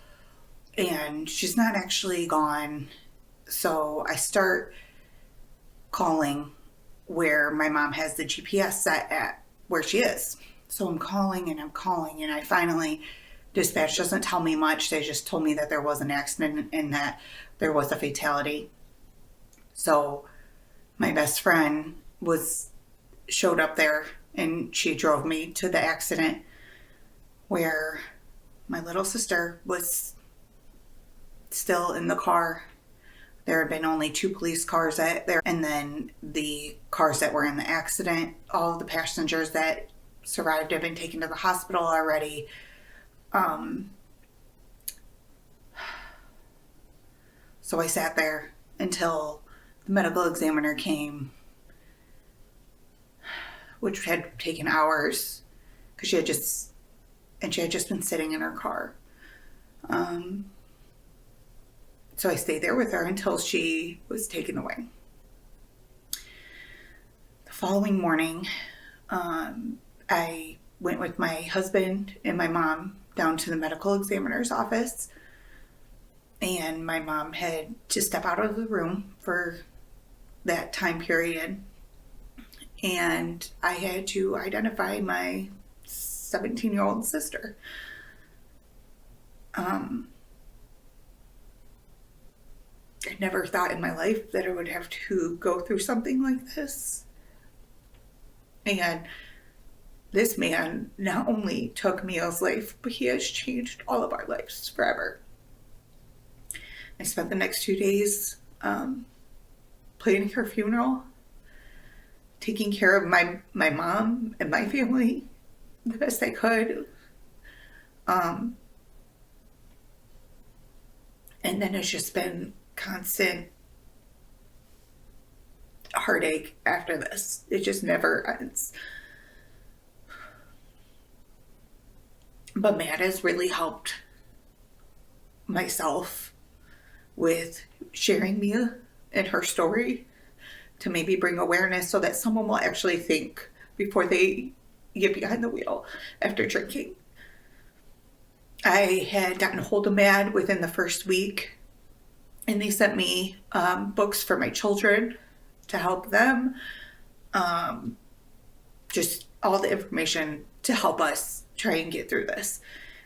and she's not actually gone. So I start calling where my mom has the GPS set at where she is. So I'm calling and I finally Dispatch doesn't tell me much. They just told me that there was an accident and that there was a fatality. So my best friend showed up there, and she drove me to the accident where my little sister was still in the car. There had been only 2 police cars there, and then the cars that were in the accident, all of the passengers that survived had been taken to the hospital already. So I sat there until the medical examiner came, which had taken hours because she had just been sitting in her car. So I stayed there with her until she was taken away. The following morning, I went with my husband and my mom down to the medical examiner's office. And my mom had to step out of the room for that time period. And I had to identify my 17-year-old sister. I never thought in my life that I would have to go through something like this. And this man not only took Mia's life, but he has changed all of our lives forever. I spent the next 2 days planning her funeral, taking care of my mom and my family the best I could. And then it's just been constant heartache after this. It just never ends. But Matt has really helped myself with sharing Mia and her story to maybe bring awareness so that someone will actually think before they get behind the wheel after drinking. I had gotten a hold of Matt within the first week, and they sent me books for my children to help them. Just all the information to help us try and get through this.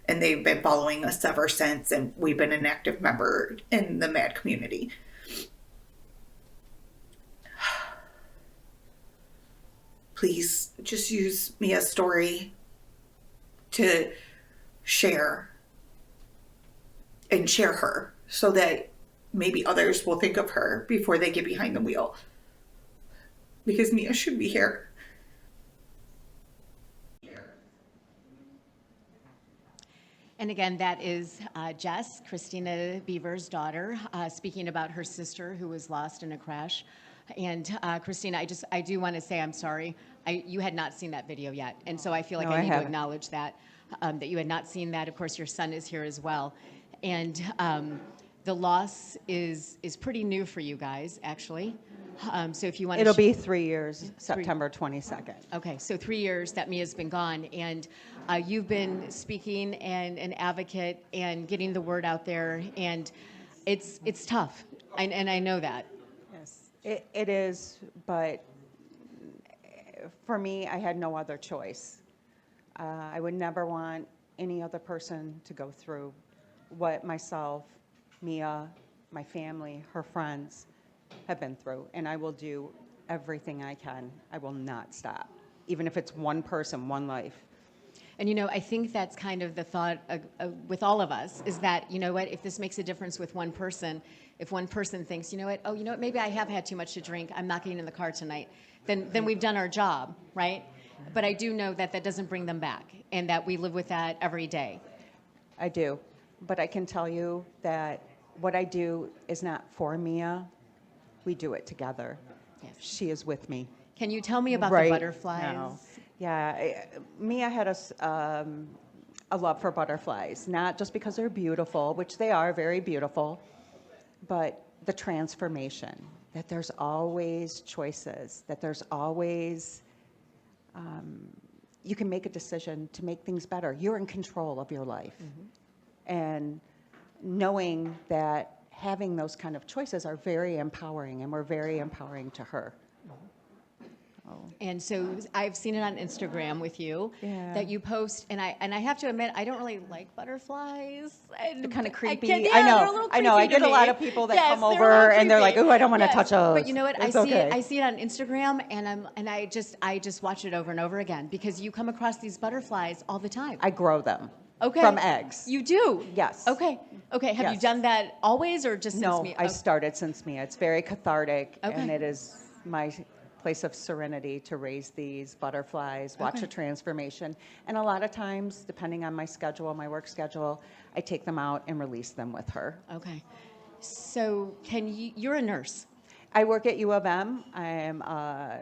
And they've been following us ever since, and we've been an active member in the MAD community. Please just use Mia's story to share her so that maybe others will think of her before they get behind the wheel. Because Mia should be here. And again, that is Jess, Christina Beaver's daughter, speaking about her sister who was lost in a crash. And Christina, I do want to say I'm sorry. You had not seen that video yet, and so I feel like I need to acknowledge that you had not seen that. Of course, your son is here as well, and the loss is pretty new for you guys, actually. So if you want, it'll be 3 years, September 22nd. Okay, so 3 years that Mia's been gone, and you've been speaking and an advocate and getting the word out there, and it's tough, and I know that. Yes, it is, but for me, I had no other choice. I would never want any other person to go through what myself, Mia, my family, her friends have been through, and I will do everything I can. I will not stop, even if it's one person, one life. And I think that's kind of the thought with all of us, is that, if this makes a difference with one person, if one person thinks, maybe I have had too much to drink, I'm not getting in the car tonight, then we've done our job, right? But I do know that doesn't bring them back, and that we live with that every day. I do, but I can tell you that what I do is not for Mia. We do it together. Yes. She is with me. Can you tell me about right the butterflies? now. Yeah, Mia had a love for butterflies, not just because they're beautiful, which they are very beautiful, but the transformation, that there's always choices, that there's always, you can make a decision to make things better. You're in control of your life. Mm-hmm. And knowing that having those kind of choices are very empowering, and we're very empowering to her. And so I've seen it on Instagram with you Yeah. that you post, and I have to admit, I don't really like butterflies. They're kind of creepy. Yeah, I know. they're a little I know. I creepy to get a lot me. of people that Yes, come they're a little over and they're like, creepy. "Ooh, I don't want to Yes. touch those." But you know what? It's I see it on Instagram, and I just watch it over and over again because you come across these butterflies all the time. I grow them. Okay. From eggs. You do? Yes. Okay. Okay. Have you Yes. done that always or just No, since me? I started since Mia. It's very cathartic, Okay. and it is my place of serenity to raise these butterflies, watch Okay. a transformation. And a lot of times, depending on my schedule, my work schedule, I take them out and release them with her. Okay. So you're a nurse. I work at U of M. I'm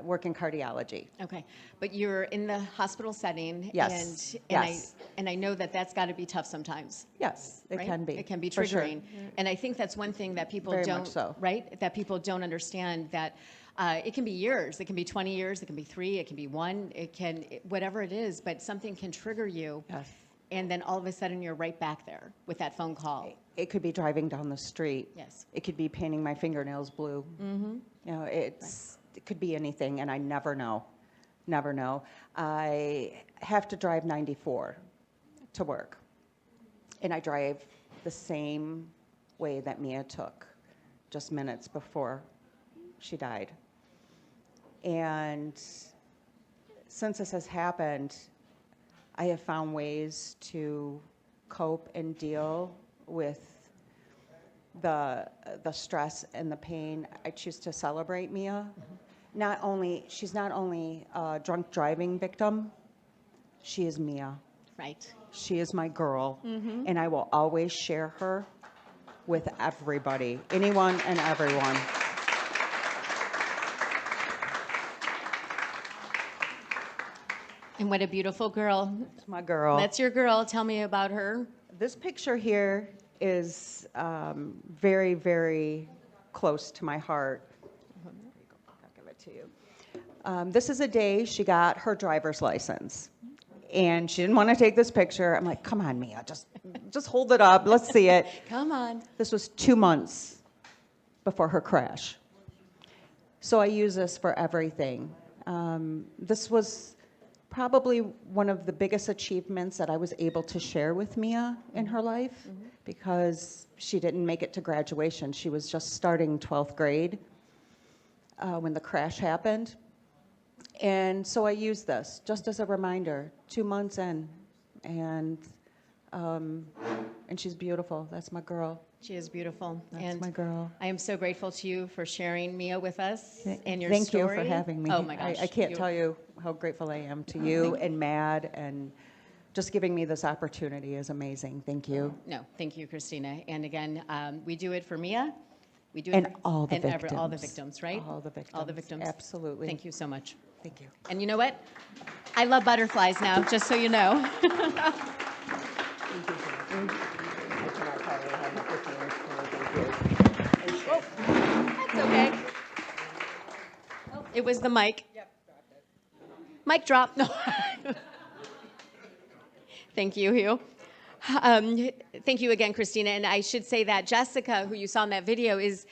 work in cardiology. Okay. But you're in the hospital setting. Yes. And Yes. I know that that's got to be tough sometimes. Yes, it Right? can be. It can be for sure. triggering. And I think that's one thing that people Very don't, much so. right? That people don't understand that it can be years. It can be 20 years. It can be 3. It can be 1. Whatever it is, but something can trigger you. Yes. And then all of a sudden you're right back there with that phone call. It could be driving down the street. Yes. It could be painting my fingernails blue. Mm-hmm. You know, it could be anything, and I never know. Never know. I have to drive 94 to work, and I drive the same way that Mia took just minutes before she died. And since this has happened, I have found ways to cope and deal with the stress and the pain. I choose to celebrate Mia. She's not only a drunk driving victim, she is Mia. Right. She is my girl, and I will always share her with everybody, anyone and everyone. And what a beautiful girl. It's my girl. That's your girl. Tell me about her. This picture here is very, very close to my heart. There you go. I'll give it to you. This is a day she got her driver's license. And she didn't want to take this picture. I'm like, come on, Mia, just hold it up. Let's see it. Come on. This was 2 months before her crash. So I use this for everything. This was probably one of the biggest achievements that I was able to share with Mia in her life because she didn't make it to graduation. She was just starting 12th grade when the crash happened. And so I used this just as a reminder, 2 months in, and she's beautiful. That's my girl. She is beautiful. That's my girl. I am so grateful to you for sharing Mia with us and your Thank story. you for having me. Oh my gosh. I can't tell you how grateful I am to you and Mad, and just giving me this opportunity is amazing. Thank you. No, thank you, Christina. And again, we do it for Mia. We do it And for, all the and victims. all the victims, right? All the victims. All the victims. Absolutely. Thank you so much. Thank you. And you know what? I love butterflies now, just so you know. That's okay. Oh, it was the mic. Yep, dropped it. Mic drop. No. Thank you, Hugh. Thank you again, Christina. And I should say that Jessica, who you saw in that video, is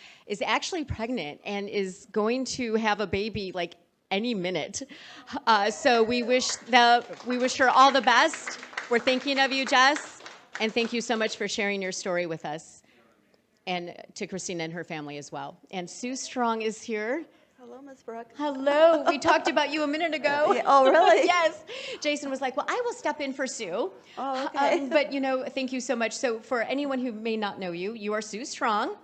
actually pregnant and is going to have a baby like any minute. So we wish her all the best. We're thinking of you, Jess, and thank you so much for sharing your story with us, and to Christina and her family as well. And Sue Strong is here. Hello, Ms. Brooke. Hello. We talked about you a minute ago. Yeah, oh, really? Yes. Jason was like, well, I will step in for Sue. Oh, okay. But, thank you so much. So for anyone who may not know you, you are Sue Strong,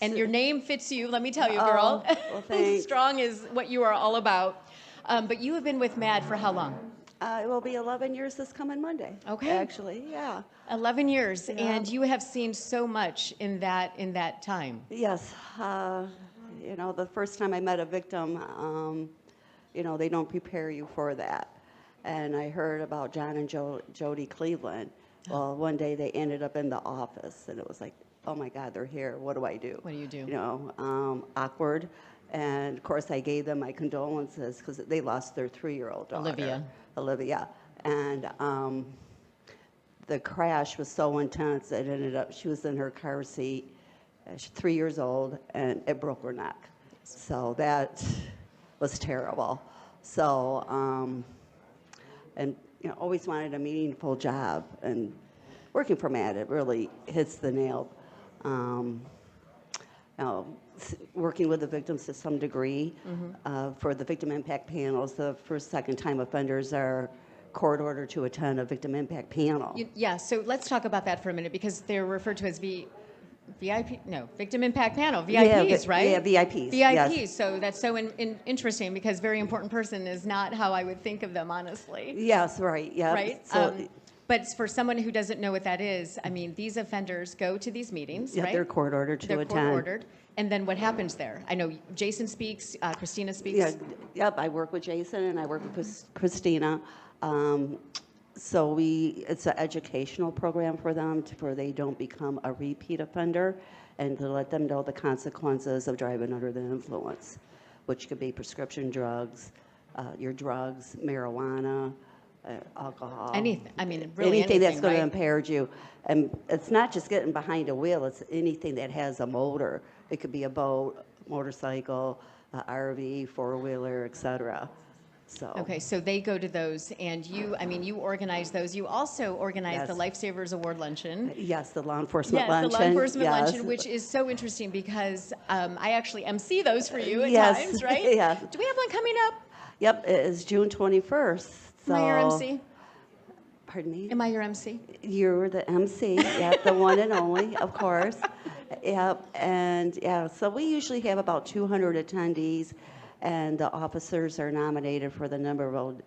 and your name fits you, let me tell you, girl. Oh, well, thanks. Strong is what you are all about. But you have been with MAD for how long? It will be 11 years this coming Monday. Okay. Actually, yeah. 11 years, Yeah. and you have seen so much in that time. Yes. The first time I met a victim, they don't prepare you for that. And I heard about John and Jody Cleveland. Well, one day they ended up in the office, and it was like, oh my God, they're here. What do I do? What do you do? Awkward. And of course, I gave them my condolences because they lost their 3-year-old daughter. Olivia. And the crash was so intense, it ended up, she was in her car seat, she's 3 years old, and it broke her neck. So that was terrible. So, and always wanted a meaningful job, and working for Matt, it really hits the nail. Working with the victims to some degree. For the victim impact panels, the first, second time offenders are court ordered to attend a victim impact panel. Yeah, so let's talk about that for a minute, because they're referred to as victim impact panel, VIPs, right? Yeah, VIPs. VIPs, yes. so that's so interesting, because very important person is not how I would think of them, honestly. Yes, right, yeah. Right? So, But for someone who doesn't know what that is, I mean, these offenders go to these meetings, yeah, right? they're court ordered to They're attend. court ordered. And then what happens there? I know Jason speaks, Christina speaks. Yeah, yep, I work with Jason and I work with Christina. So it's an educational program for them where they don't become a repeat offender, and to let them know the consequences of driving under the influence, which could be prescription drugs, your drugs, marijuana, alcohol. Anything, I mean, really anything that's going to right? impair you. And it's not just getting behind a wheel, it's anything that has a motor. It could be a boat, motorcycle, RV, four-wheeler, etc. So. Okay, so they go to those, and you organize those. You also organize Yes. the Lifesavers Award Luncheon. Yes, the law enforcement Yes, luncheon. the law enforcement yes. luncheon, which is so interesting because I actually MC those for you at Yes, times, right? yeah. Do we have one coming up? Yep, it is June 21st. So, Am I your MC? Pardon me? Am I your MC? You're the MC, yeah, the one and only, of course. Yep, and yeah, so we usually have about 200 attendees, and the officers are nominated for the number of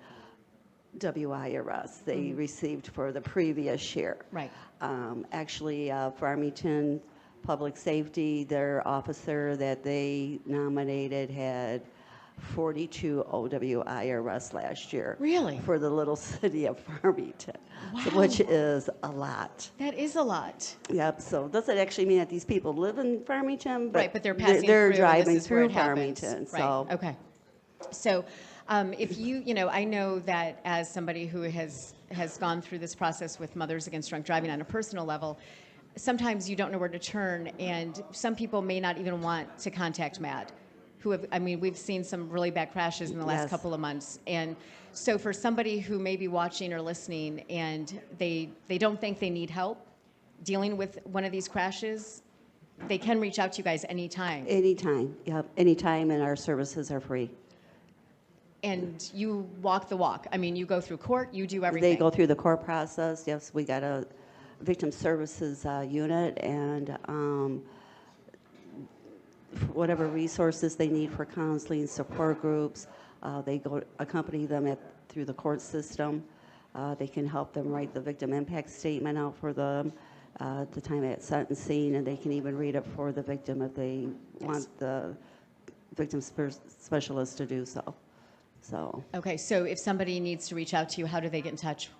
WI arrests they received for the previous year. Right. Actually, Farmington Public Safety, their officer that they nominated had 42 OWI arrests last year. Really? For the little city of Farmington, Wow. which is a lot. That is a lot. Yep, so doesn't actually mean that these people live in Farmington, but Right, but they're passing they're through, driving this is where through it happens. Farmington. Right. So Okay. So if I know that as somebody who has gone through this process with Mothers Against Drunk Driving on a personal level, sometimes you don't know where to turn, and some people may not even want to contact MAD. We've seen some really bad crashes in the last Yes. couple of months. And so for somebody who may be watching or listening and they don't think they need help dealing with one of these crashes, they can reach out to you guys anytime. anytime, yep, anytime, and our services are free. And you walk the walk. I mean, you go through court, you do everything. They go through the court process. Yes, we got a victim services unit, and whatever resources they need for counseling, support groups, they accompany them through the court system. They can help them write the victim impact statement out for them the time at sentencing, and they can even read it for the victim if they want the victim specialist to do so. So Okay, so if somebody needs to reach out to you, how do they get in touch?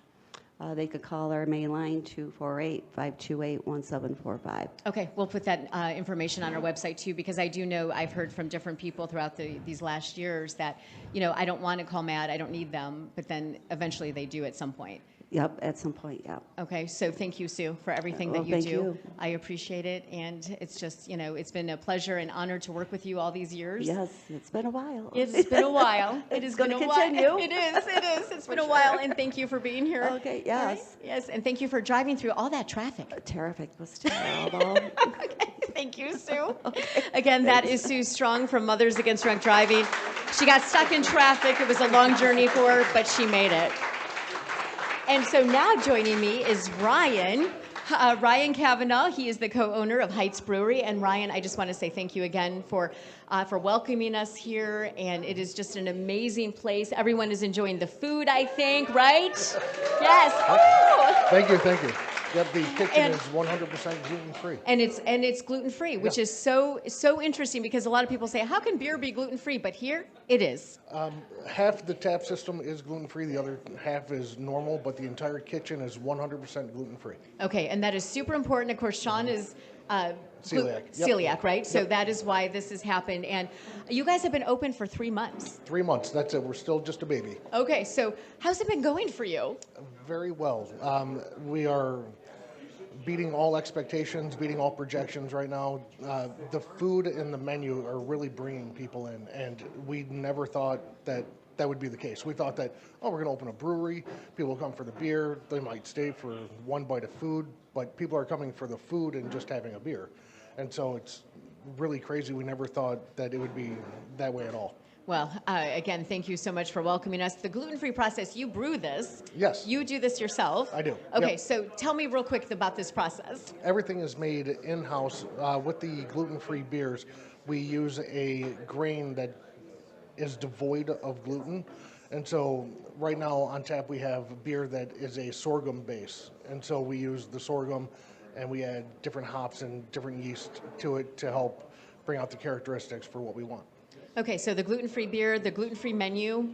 they could call our main line, 248-528-1745. Okay, we'll put that information on our website too, because I do know I've heard from different people throughout these last years that, I don't want to call MAD, I don't need them, but then eventually they do at some point. Yep, at some point, yep. Okay, so thank you, Sue, for everything Well, that you thank do. you. I appreciate it, and it's just, it's been a pleasure and honor to work with you all these years. Yes, it's been a while. It's been a while. It has been gonna a while. continue. It is. It's been a while, and thank you for being here. Okay, All right? yes. Yes, and thank you for driving through all that traffic. Terrific, was terrible. Okay, thank you, Sue. Again, that is Sue Strong from Mothers Against Drunk Driving. She got stuck in traffic. It was a long journey for her, but she made it. And so now joining me is Ryan. Ryan Kavanaugh. He is the co-owner of Heights Brewery. And Ryan, I just want to say thank you again for welcoming us here. And it is just an amazing place. Everyone is enjoying the food, I think, right? Yes. Oh! Thank you. Yep, the kitchen And- is 100% gluten-free. And it's gluten-free, which is so interesting, because a lot of people say, how can beer be gluten-free? But here, it is. Half the tap system is gluten-free, the other half is normal, but the entire kitchen is 100% gluten-free. Okay, and that is super important. Of course, Sean is Celiac. Yep. celiac, right? So Yep. that is why this has happened. And you guys have been open for 3 months. 3 months, that's it. We're still just a baby. Okay, so how's it been going for you? Very well. We are beating all expectations, beating all projections right now. The food and the menu are really bringing people in, and we never thought that that would be the case. We thought that, oh, we're going to open a brewery, people will come for the beer, they might stay for one bite of food, but people are coming for the food and just having a beer. And so it's really crazy. We never thought that it would be that way at all. Well, again, thank you so much for welcoming us. The gluten-free process, you brew this. Yes. You do this yourself. I do. Okay, Yep. so tell me real quick about this process. Everything is made in-house. With the gluten-free beers, we use a grain that is devoid of gluten. And so right now on tap we have beer that is a sorghum base. And so we use the sorghum and we add different hops and different yeast to it to help bring out the characteristics for what we want. Okay, so the gluten-free beer, the gluten-free menu,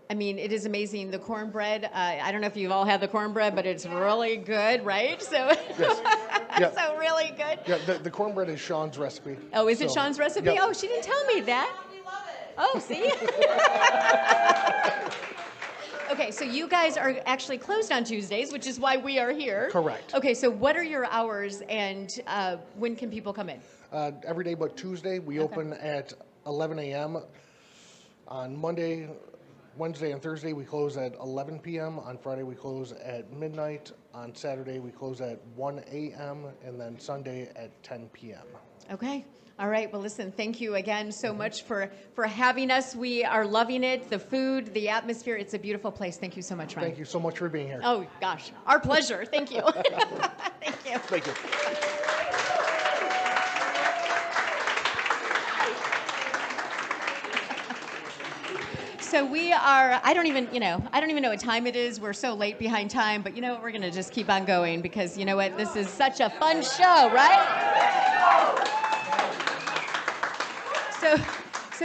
I mean, it is amazing. The cornbread, I don't know if you've all had the cornbread, but it's really good, right? So, Yeah. so really good. Yeah, the cornbread is Sean's recipe. Oh, is it So, Sean's recipe? yeah. Oh, she didn't tell me that. Oh, see? Okay, so you guys are actually closed on Tuesdays, which is why we are here. Correct. Okay, so what are your hours and when can people come in? Every day but Tuesday, we open at 11 a.m. On Monday, Wednesday, and Thursday, we close at 11 p.m. On Friday, we close at midnight. On Saturday, we close at 1 a.m. And then Sunday at 10 p.m. Okay. All right. Well, listen, thank you again so much for having us. We are loving it. The food, the atmosphere. It's a beautiful place. Thank you so much, Ryan. Thank you so much for being here. Oh, gosh. Our pleasure. Thank you. Thank you. Thank you. So we are, I don't even know what time it is. We're so late behind time, but you know what? We're going to just keep on going because you know what? This is such a fun show, right? So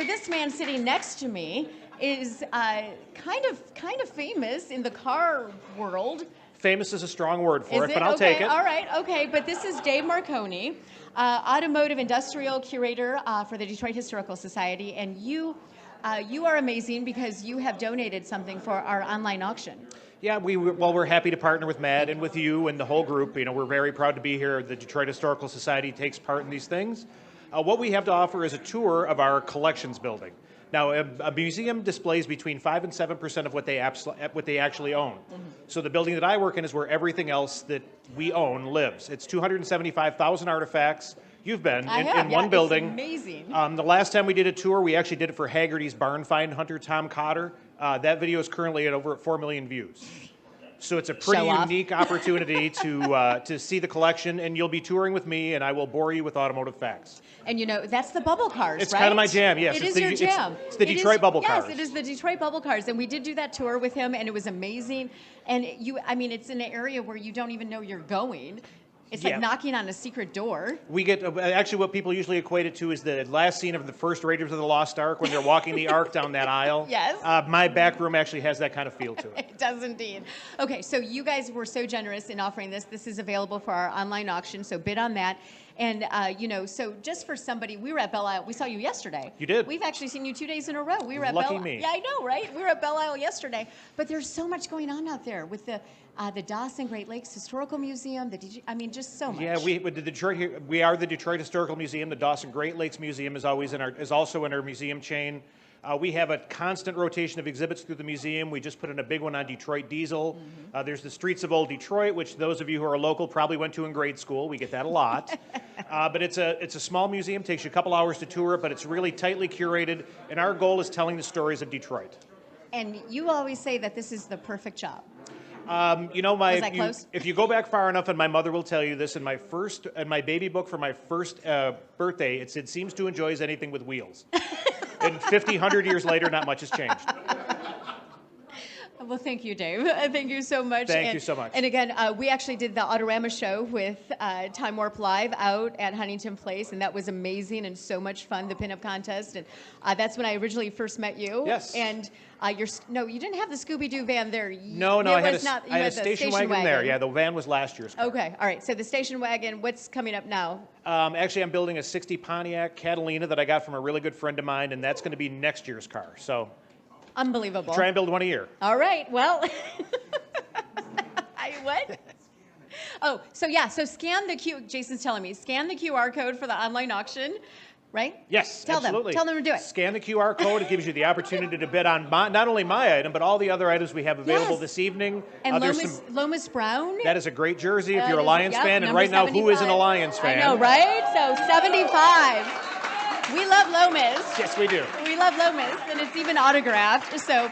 this man sitting next to me is kind of famous in the car world. Famous is a strong word for Is it, but I'll take it. All right, okay. But this is Dave Marconi, automotive industrial curator for the Detroit Historical Society, and you are amazing because you have donated something for our online auction. Yeah, we're happy to partner with Matt and with you and the whole group. You know, we're very proud to be here. The Detroit Historical Society takes part in these things. What we have to offer is a tour of our collections building. Now, a museum displays between 5 and 7% of what they actually own. Mm-hmm. So the building that I work in is where everything else that we own lives. It's 275,000 artifacts. You've been in one building. It's amazing. The last time we did a tour, we actually did it for Haggerty's barn find hunter, Tom Cotter. That video is currently at over 4 million views. So it's a pretty unique opportunity to see the collection, and you'll be touring with me, and I will bore you with automotive facts. And you know, that's the bubble cars, It's right? kind of my jam, yes. It is your jam. It's the Detroit bubble cars. Yes, it is the Detroit bubble cars. And we did do that tour with him, and it was amazing. And it's in an area where you don't even know you're going. It's like knocking on a secret door. We get, actually what people usually equate it to is the last scene of the first Raiders of the Lost Ark when they're walking the Ark down that aisle. Yes. My back room actually has that kind of feel to it. It does indeed. Okay, so you guys were so generous in offering this. This is available for our online auction, so bid on that. And, so just for somebody, we were at Belle Isle. We saw you yesterday. You did. We've actually seen you 2 days in a row. We were at Lucky Belle me. Yeah, I know, right? We were at Belle Isle yesterday. But there's so much going on out there with the Dawson Great Lakes Historical Museum, just so much. Yeah, we are the Detroit Historical Museum. The Dawson Great Lakes Museum is also in our museum chain. We have a constant rotation of exhibits through the museum. We just put in a big one on Detroit diesel. Mm-hmm. There's the Streets of Old Detroit, which those of you who are local probably went to in grade school. We get that a lot. But it's a small museum, takes you a couple hours to tour it, but it's really tightly curated, and our goal is telling the stories of Detroit. And you always say that this is the perfect job. If you go back far enough, and my mother will tell you this, in my baby book for my first birthday, it said, "Seems to enjoys anything with wheels." And 100 years later, not much has changed. Well, thank you, Dave. Thank you so much. Thank you so much. And again, we actually did the Autorama show with Time Warp Live out at Huntington Place, and that was amazing and so much fun, the pinup contest. And that's when I originally first met you. Yes. And you didn't have the Scooby-Doo van there. No, I had a station wagon there. Yeah, the van was last year's car. Okay, all right. So the station wagon, what's coming up now? Actually, I'm building a 60 Pontiac Catalina that I got from a really good friend of mine, and that's going to be next year's car. So. Unbelievable. Try and build one a year. All right. Well, what? Oh, so scan the Jason's telling me, scan the QR code for the online auction. right? Yes, Tell absolutely. them. Tell them to do it. Scan the QR code. It gives you the opportunity to bid on not only my item, but all the other items we have available Yes. this evening. And There's Lomas Brown. that is a great jersey if you're a It is- Lions yep, fan. And number right now, who isn't a 75. Lions fan? I know, right? So 75. We love Lomas. Yes, we do. We love Lomas, and it's even autographed. So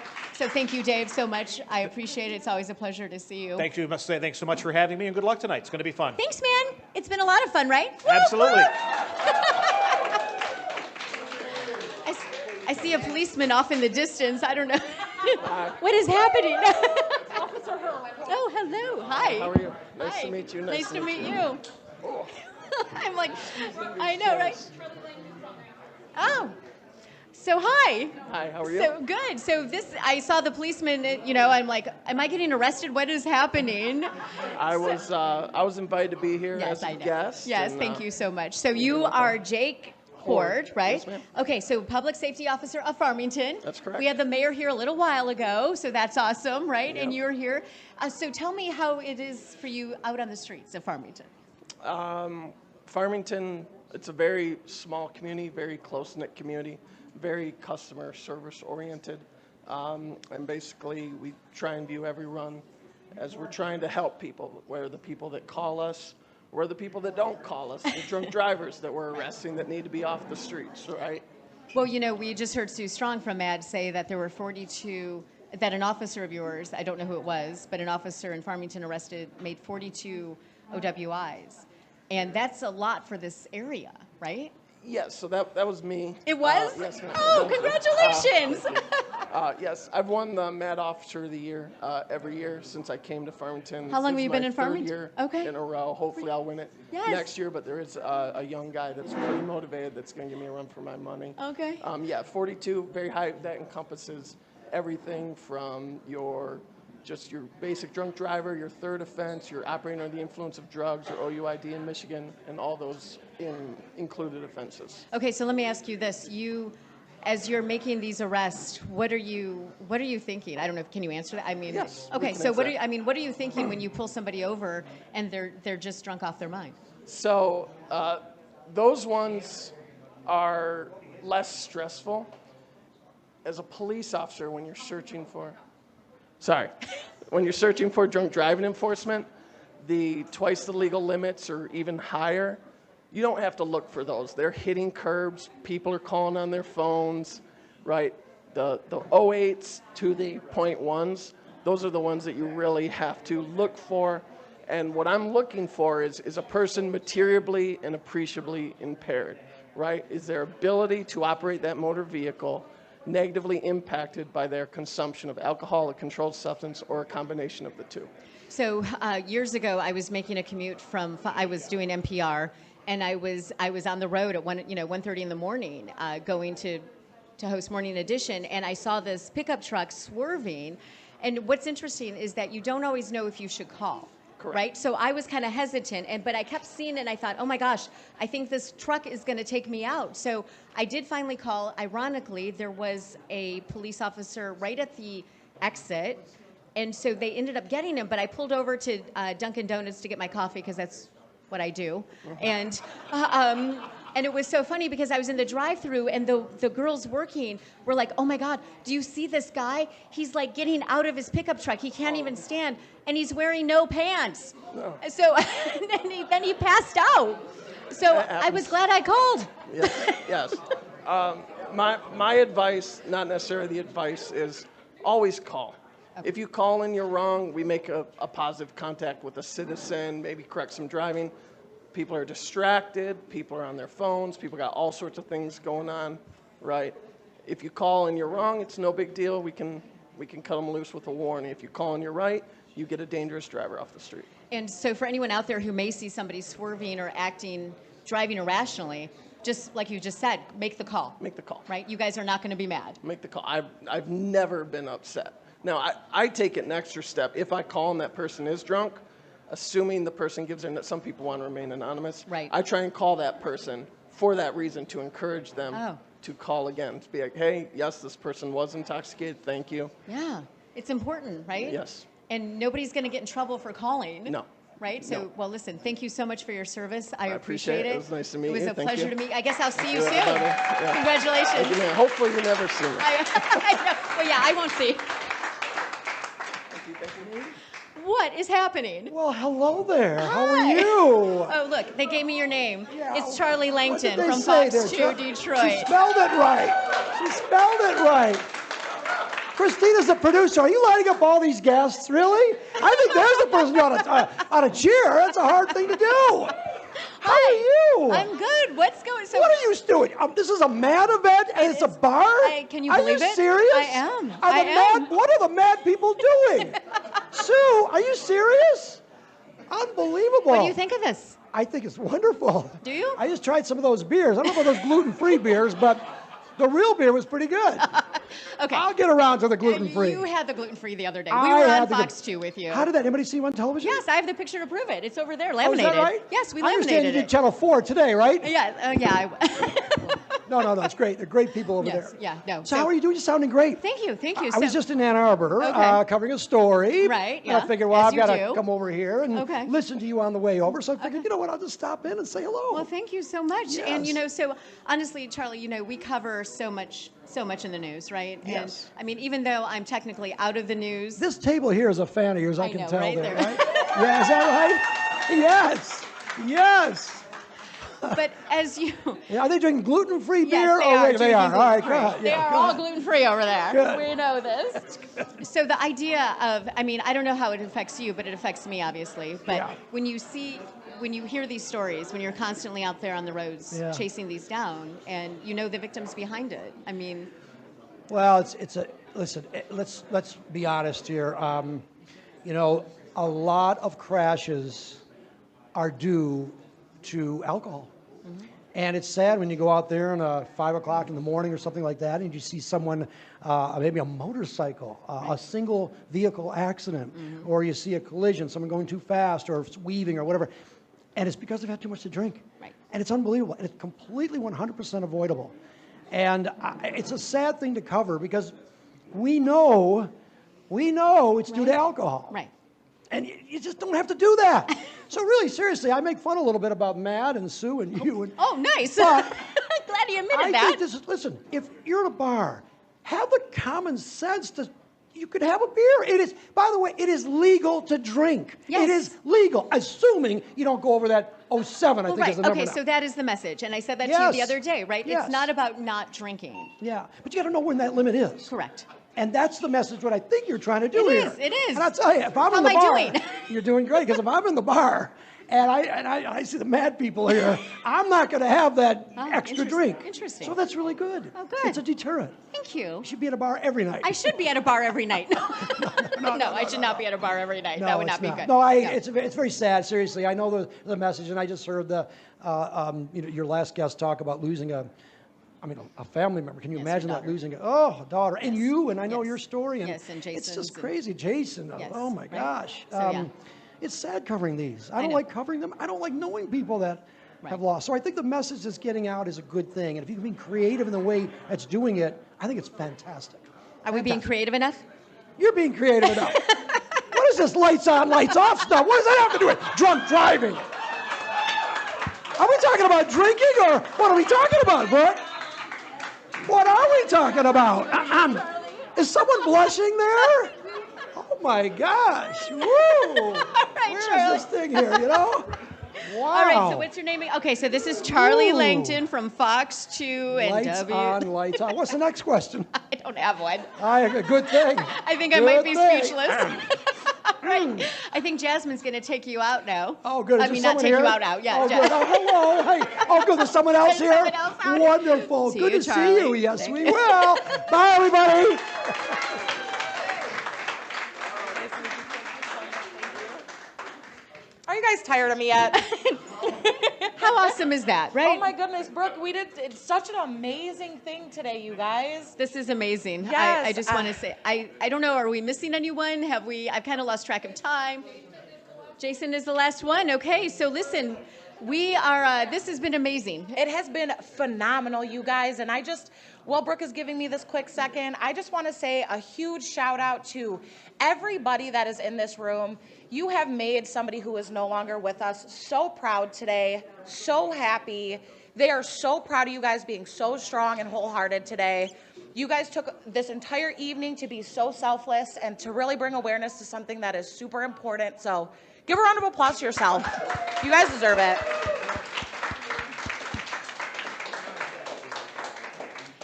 thank you, Dave, so much. I appreciate it. It's always a pleasure to see you. Thank you. Must say thanks so much for having me, and good luck tonight. It's going to be fun. Thanks, man. It's been a lot of fun, right? Absolutely. I see a policeman off in the distance. I don't know. What is happening? Officer Hurwitz. Oh, hello. Hi. How are you? Nice Hi. to meet you. Nice to meet you. I'm like, I know, right? Oh. So hi. Hi, how are you? So good. So I saw the policeman, I'm like, am I getting arrested? What is happening? I was invited to be here Yes, as a I know. guest. Yes, and, thank you so much. So you are Jake Horde, right? Yes, ma'am. Okay, so Public Safety Officer of Farmington. That's correct. We had the mayor here a little while ago, so that's awesome, right? And Yep. you're here. So tell me how it is for you out on the streets of Farmington. Farmington, it's a very small community, very close-knit community, very customer service oriented. And basically, we try and view every run as we're trying to help people, where the people that call us, or the people that don't call us, the drunk drivers that we're arresting that need to be off the streets, right? Well, we just heard Sue Strong from MAD say that there were 42, that an officer of yours, I don't know who it was, but an officer in Farmington made 42 OWIs. And that's a lot for this area, right? Yes, so that was me. It was? Yes, ma'am. Oh, congratulations! Yes, I've won the MAD Officer of the Year every year since I came to Farmington. How long This have you is been my in third Farmington? year Okay. in a row. Hopefully I'll win it Yes. next year, but there is a young guy that's pretty motivated that's going to give me a run for my money. Okay. Yeah, 42, very high. That encompasses everything from your basic drunk driver, your third offense, your operating under the influence of drugs, or OUID in Michigan, and all those included offenses. Okay, so let me ask you this. As you're making these arrests, what are you thinking? I don't know, can you answer that? I mean, Yes, we okay, can so answer that. what are you thinking when you pull somebody over and they're just drunk off their mind? So those ones are less stressful. As a police officer, when you're searching for drunk driving enforcement, the twice the legal limits or even higher, you don't have to look for those. They're hitting curbs. People are calling on their phones, right? The 08s to the .1s, those are the ones that you really have to look for. And what I'm looking for is a person materially and appreciably impaired, right? Is their ability to operate that motor vehicle negatively impacted by their consumption of alcohol, a controlled substance, or a combination of the two. So years ago, I was making a commute I was doing NPR, and I was on the road at 1:30 in the morning, going to host Morning Edition, and I saw this pickup truck swerving. And what's interesting is that you don't always know if you should call. Correct. Right? So I was kind of hesitant, but I kept seeing it, and I thought, oh my gosh, I think this truck is going to take me out. So I did finally call. Ironically, there was a police officer right at the exit, and so they ended up getting him, but I pulled over to Dunkin' Donuts to get my coffee because that's what I do. And it was so funny because I was in the drive-thru and the girls working were like, oh my God, do you see this guy? He's like getting out of his pickup truck. He can't even stand, and he's wearing no pants. No. So then he passed out. So I was glad I called. Yes. My advice, not necessarily the advice, is always call. Okay. If you call and you're wrong, we make a positive contact with a citizen, maybe correct some driving. People are distracted, people are on their phones, people got all sorts of things going on, right? If you call and you're wrong, it's no big deal. We can cut them loose with a warning. If you call and you're right, you get a dangerous driver off the street. And so for anyone out there who may see somebody swerving or driving irrationally, just like you just said, make the call. Make the call. Right? You guys are not going to be mad. Make the call. I've never been upset. Now, I take it an extra step. If I call and that person is drunk, assuming the person gives their, some people want to remain anonymous. Right. I try and call that person for that reason to encourage them to call again, to be like, hey, yes, this person was intoxicated, thank you. Yeah, it's important, right? Yes. And nobody's going to get in trouble for calling. No. right? So, well, listen, thank you so much for your service. I appreciate appreciate it. it. It was nice to meet It was you. a Thank pleasure you. to meet. I guess I'll see you Yeah, soon. buddy. Yeah. Congratulations. Thank you, man. Hopefully you never see me. I know. Well, yeah, I won't see. What is happening? Well, hello there. How are Hi. you? Oh, look, they gave me your name. It's Charlie Langton What did they from say Fox there? 2 She Detroit. spelled it right. She spelled it right. Christina's the producer. Are you lining up all these guests? Really? I think there's a person on a cheer. That's a hard thing to do. How are you? I'm good. What's going on? What are you doing? This is a mad event and it's a bar? Can you believe it? Are you it? serious? I am. I am. What are the mad people doing? Sue, are you serious? Unbelievable. What do you think of this? I think it's wonderful. Do you? I just tried some of those beers. I don't know about those gluten-free beers, but the real beer was pretty good. Okay. I'll get around to the gluten-free. You had the gluten-free the other day. I We were had on the Fox 2 with you. How did that? Anybody see you on television? Yes, I have the picture to prove it. It's over there, Oh, laminated. is that right? Yes, we I understand you laminated did it. Channel 4 today, right? Yeah. No, it's great. They're great people over Yes, there. yeah, no. So how are you doing? You're sounding great. Thank you. I was just in Ann Arbor covering a story. Right, And I yeah, figured, well, as I've you got to do. come over here and Okay. listen to you on the way over. So I figured, you know what, I'll just stop in and say hello. Well, thank you so much. And Yes. so honestly, Charlie, we cover so much in the news, right? Yes. And I mean, even though I'm technically out of the news. This table here is a fan of yours, I can know, tell right? there, There- right? Yeah, is that right? Yes. But as you. Yeah, are they drinking gluten-free beer? Yes, they Oh, are. wait, they are. drinking All right, gluten-free. go ahead. They Yeah, are go all ahead. gluten-free over there. Good. We know this. So the idea of, I don't know how it affects you, but it affects me, obviously. But Yeah. when you hear these stories, when you're constantly out there on the roads Yeah. chasing these down, and you know the victims behind it. I mean. Well, listen, let's be honest here. A lot of crashes are due to alcohol. Mm-hmm. And it's sad when you go out there and 5 o'clock in the morning or something like that, and you see someone, maybe a motorcycle, a single vehicle accident, Mm-hmm. or you see a collision, someone going too fast or weaving or whatever, and it's because they've had too much to drink. Right. And it's unbelievable, and it's completely 100% avoidable. And it's a sad thing to cover because we know it's due to alcohol. Right. And you just don't have to do that. So really, seriously, I make fun a little bit about Matt and Sue and you. And, Oh, nice. But Glad you admitted I that. think listen, if you're in a bar, have the common sense you could have a beer. By the way, it is legal to drink. Yes. It is legal, assuming you don't go over that 07, I think is the number Okay, now. so that is the message. And I said that to you the Yes. other day, right? Yes. It's not about not drinking. Yeah, but you got to know when that limit is. Correct. And that's the message what I think you're trying to do It here. is, it is. And I'll tell you, if I'm How in the am I bar, doing? you're doing great. Because if I'm in the bar and I see the mad people here, I'm not going to have that extra drink. Interesting. So that's really good. Oh, good. It's a deterrent. Thank you. You should be at a bar every night. I should be at a bar every night. No, I should not be at a bar every night. That would it's not be good. No, it's very sad. Seriously, I know the message, and I just heard your last guest talk about losing a family member. Can you imagine that, losing a daughter, and you, and I know your story, and Yes, and it's Jason's just crazy. Jason, Yes, oh my right? gosh. So, yeah. It's sad covering these. I I don't know. like covering them. I don't like knowing people that have lost. So I think the message that's getting out is a good thing, and if you can be creative in the way that's doing it, I think it's fantastic. Are we being creative enough? You're being creative enough. What is this lights on, lights off stuff? What does that have to do with drunk driving? Are we talking about drinking, or what are we talking about, Brooke? What are we talking about? Is someone blushing there? Oh my gosh! Woo! Where is this thing here? Wow. All right, so what's your name? Okay, so this is Charlie Ooh. Langton from Fox 2 and Lights W. on, lights on. What's the next question? I don't have one. A good thing. I think I might be Good thing. speechless. All right. I think Jasmine's going to take you out now. Oh, good. Is I there mean, not someone take here? you out. Yeah. Oh, good. Oh, hello. Hey. Oh, good. There's someone else There's here. someone else out. Wonderful. See Good you, to Charlie. see you. Yes, Thank we you. will. Bye, everybody. Are you guys tired of me yet? How awesome is that, right? Oh my goodness, Brooke, it's such an amazing thing today, you guys. This is amazing. Yes, I just want to say, I don't know, are we missing anyone? I've kind of lost track of time. Jason is the last one. Okay, so listen, we are, this has been amazing. It has been phenomenal, you guys. And while Brooke is giving me this quick second, I just want to say a huge shout out to everybody that is in this room. You have made somebody who is no longer with us so proud today, so happy. They are so proud of you guys being so strong and wholehearted today. You guys took this entire evening to be so selfless and to really bring awareness to something that is super important. So give a round of applause to yourself. You guys deserve it.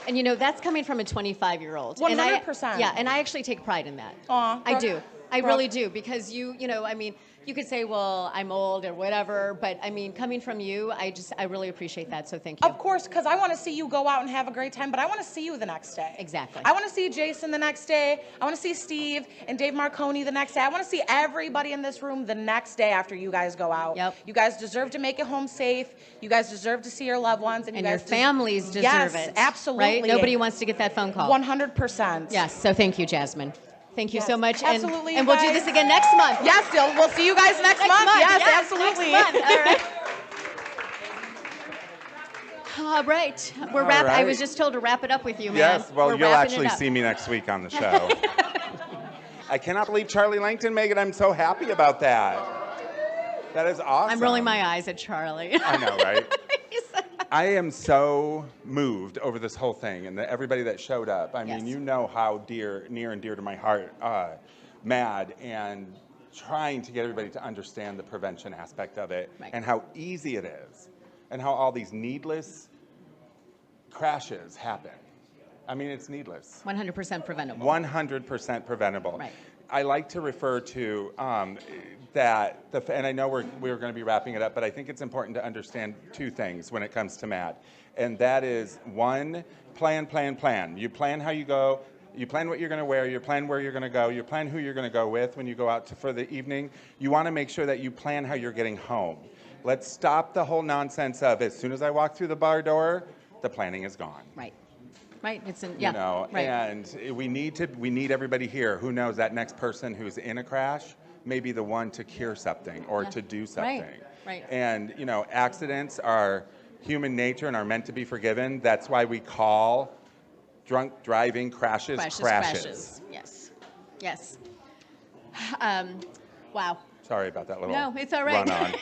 And you know, that's coming from a 25-year-old. 100%. Yeah, and I actually take pride in that. Aw, I Brooke. do. I Brooke. really do, because you know, I mean, you could say, well, I'm old or whatever, but I mean, coming from you, I really appreciate that, so thank you. Of course, because I want to see you go out and have a great time, but I want to see you the next day. Exactly. I want to see Jason the next day. I want to see Steve and Dave Marconi the next day. I want to see everybody in this room the next day after you guys go out. Yep. You guys deserve to make it home safe. You guys deserve to see your loved ones. And, And you your guys families deserve yes, it. absolutely. Right? Nobody wants to get that phone call. 100%. Yes, so thank you, Jasmine. Thank you Yes, so much. absolutely, And we'll do guys. this again next month. Yes, we'll see you guys next month. Yes, absolutely. Next month. All right. All right. We're All wrapping. I right. was just told to wrap it up with you, man. Yes, well, We're you'll wrapping it actually up. see me next week on the show. I cannot believe Charlie Langton, Megan. I'm so happy about that. That is awesome. I'm rolling my eyes at Charlie. I know, right? I am so moved over this whole thing and everybody that showed up. I mean, Yes. you know how near and dear to my heart, MAD, and trying to get everybody to understand the prevention aspect of it, Right. and how easy it is, and how all these needless crashes happen. I mean, it's needless. 100% preventable. 100% preventable. Right. I like to refer to that, and I know we're going to be wrapping it up, but I think it's important to understand two things when it comes to MAD. And that is, one, plan. You plan how you go, you plan what you're going to wear, you plan where you're going to go, you plan who you're going to go with when you go out for the evening. You want to make sure that you plan how you're getting home. Let's stop the whole nonsense of, as soon as I walk through the bar door, the planning is gone. Right. Right. It's in, You know, right. and we need everybody here who knows that next person who's in a crash may be the one to cure something or to do something. Right. And, you know, accidents are human nature and are meant to be forgiven. That's why we call drunk driving crashes. Yes. Yes. Wow. Sorry about that little No, it's all right. run-on.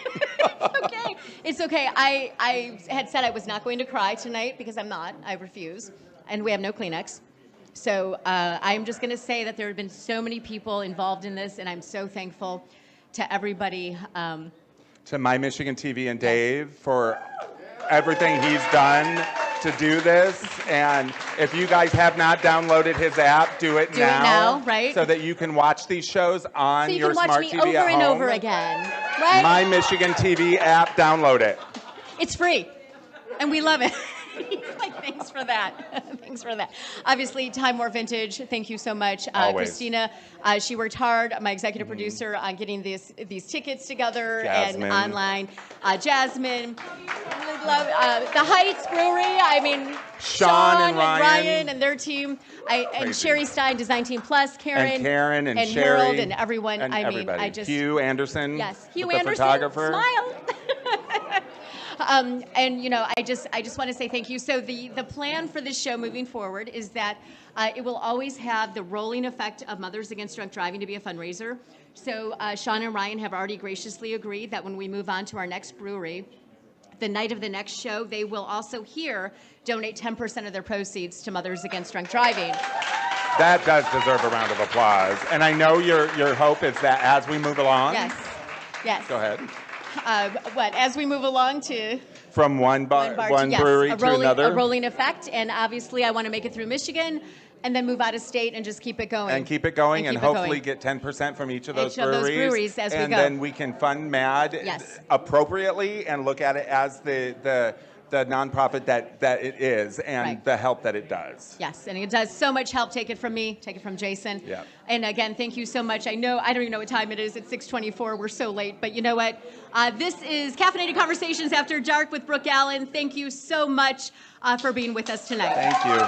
Okay. It's okay. I had said I was not going to cry tonight because I'm not. I refuse. And we have no Kleenex. So I'm just going to say that there have been so many people involved in this, and I'm so thankful to everybody. To My Michigan TV and Dave for everything he's done to do this. And if you guys have not downloaded his app, do it now. Right? So that you can watch these shows on So you your can watch smart me TV over at and home. over again. Right? My Michigan TV app, download it. It's free, and we love it. Like, thanks for that. Thanks for that. Obviously, Time War Vintage, thank you so much. Always. Christina, she worked hard, my executive producer, on getting these tickets together Jasmine. and online. Jasmine, love the Heights Brewery. I mean, Sean and Ryan. and their team. And Crazy. Sherry Stein, Design Team Plus, Karen. And Karen and Sherry. Harold and everyone. And I mean, everybody. I just. Hugh Anderson. Yes, Hugh the Anderson. photographer. Smile. And you know, I just want to say thank you. So the plan for this show moving forward is that it will always have the rolling effect of Mothers Against Drunk Driving to be a fundraiser. So Sean and Ryan have already graciously agreed that when we move on to our next brewery, the night of the next show, they will also here donate 10% of their proceeds to Mothers Against Drunk Driving. That does deserve a round of applause. And I know your hope is that as we move along. Yes. Go ahead. As we move along to From one yes, brewery a to rolling, another. a rolling effect, and obviously I want to make it through Michigan and then move out of state and just keep it going. And keep it going, and keep it hopefully going. get 10% from each of those Each of those breweries. breweries as we and go. then we can fund MAD Yes. appropriately and look at it as the nonprofit that it is and Right. the help that it does. Yes, and it does so much help. Take it from me, take it from Jason. Yeah. And again, thank you so much. I don't even know what time it is. It's 6:24. We're so late, but you know what? This is Caffeinated Conversations After Dark with Brooke Allen. Thank you so much for being with us tonight. Thank you.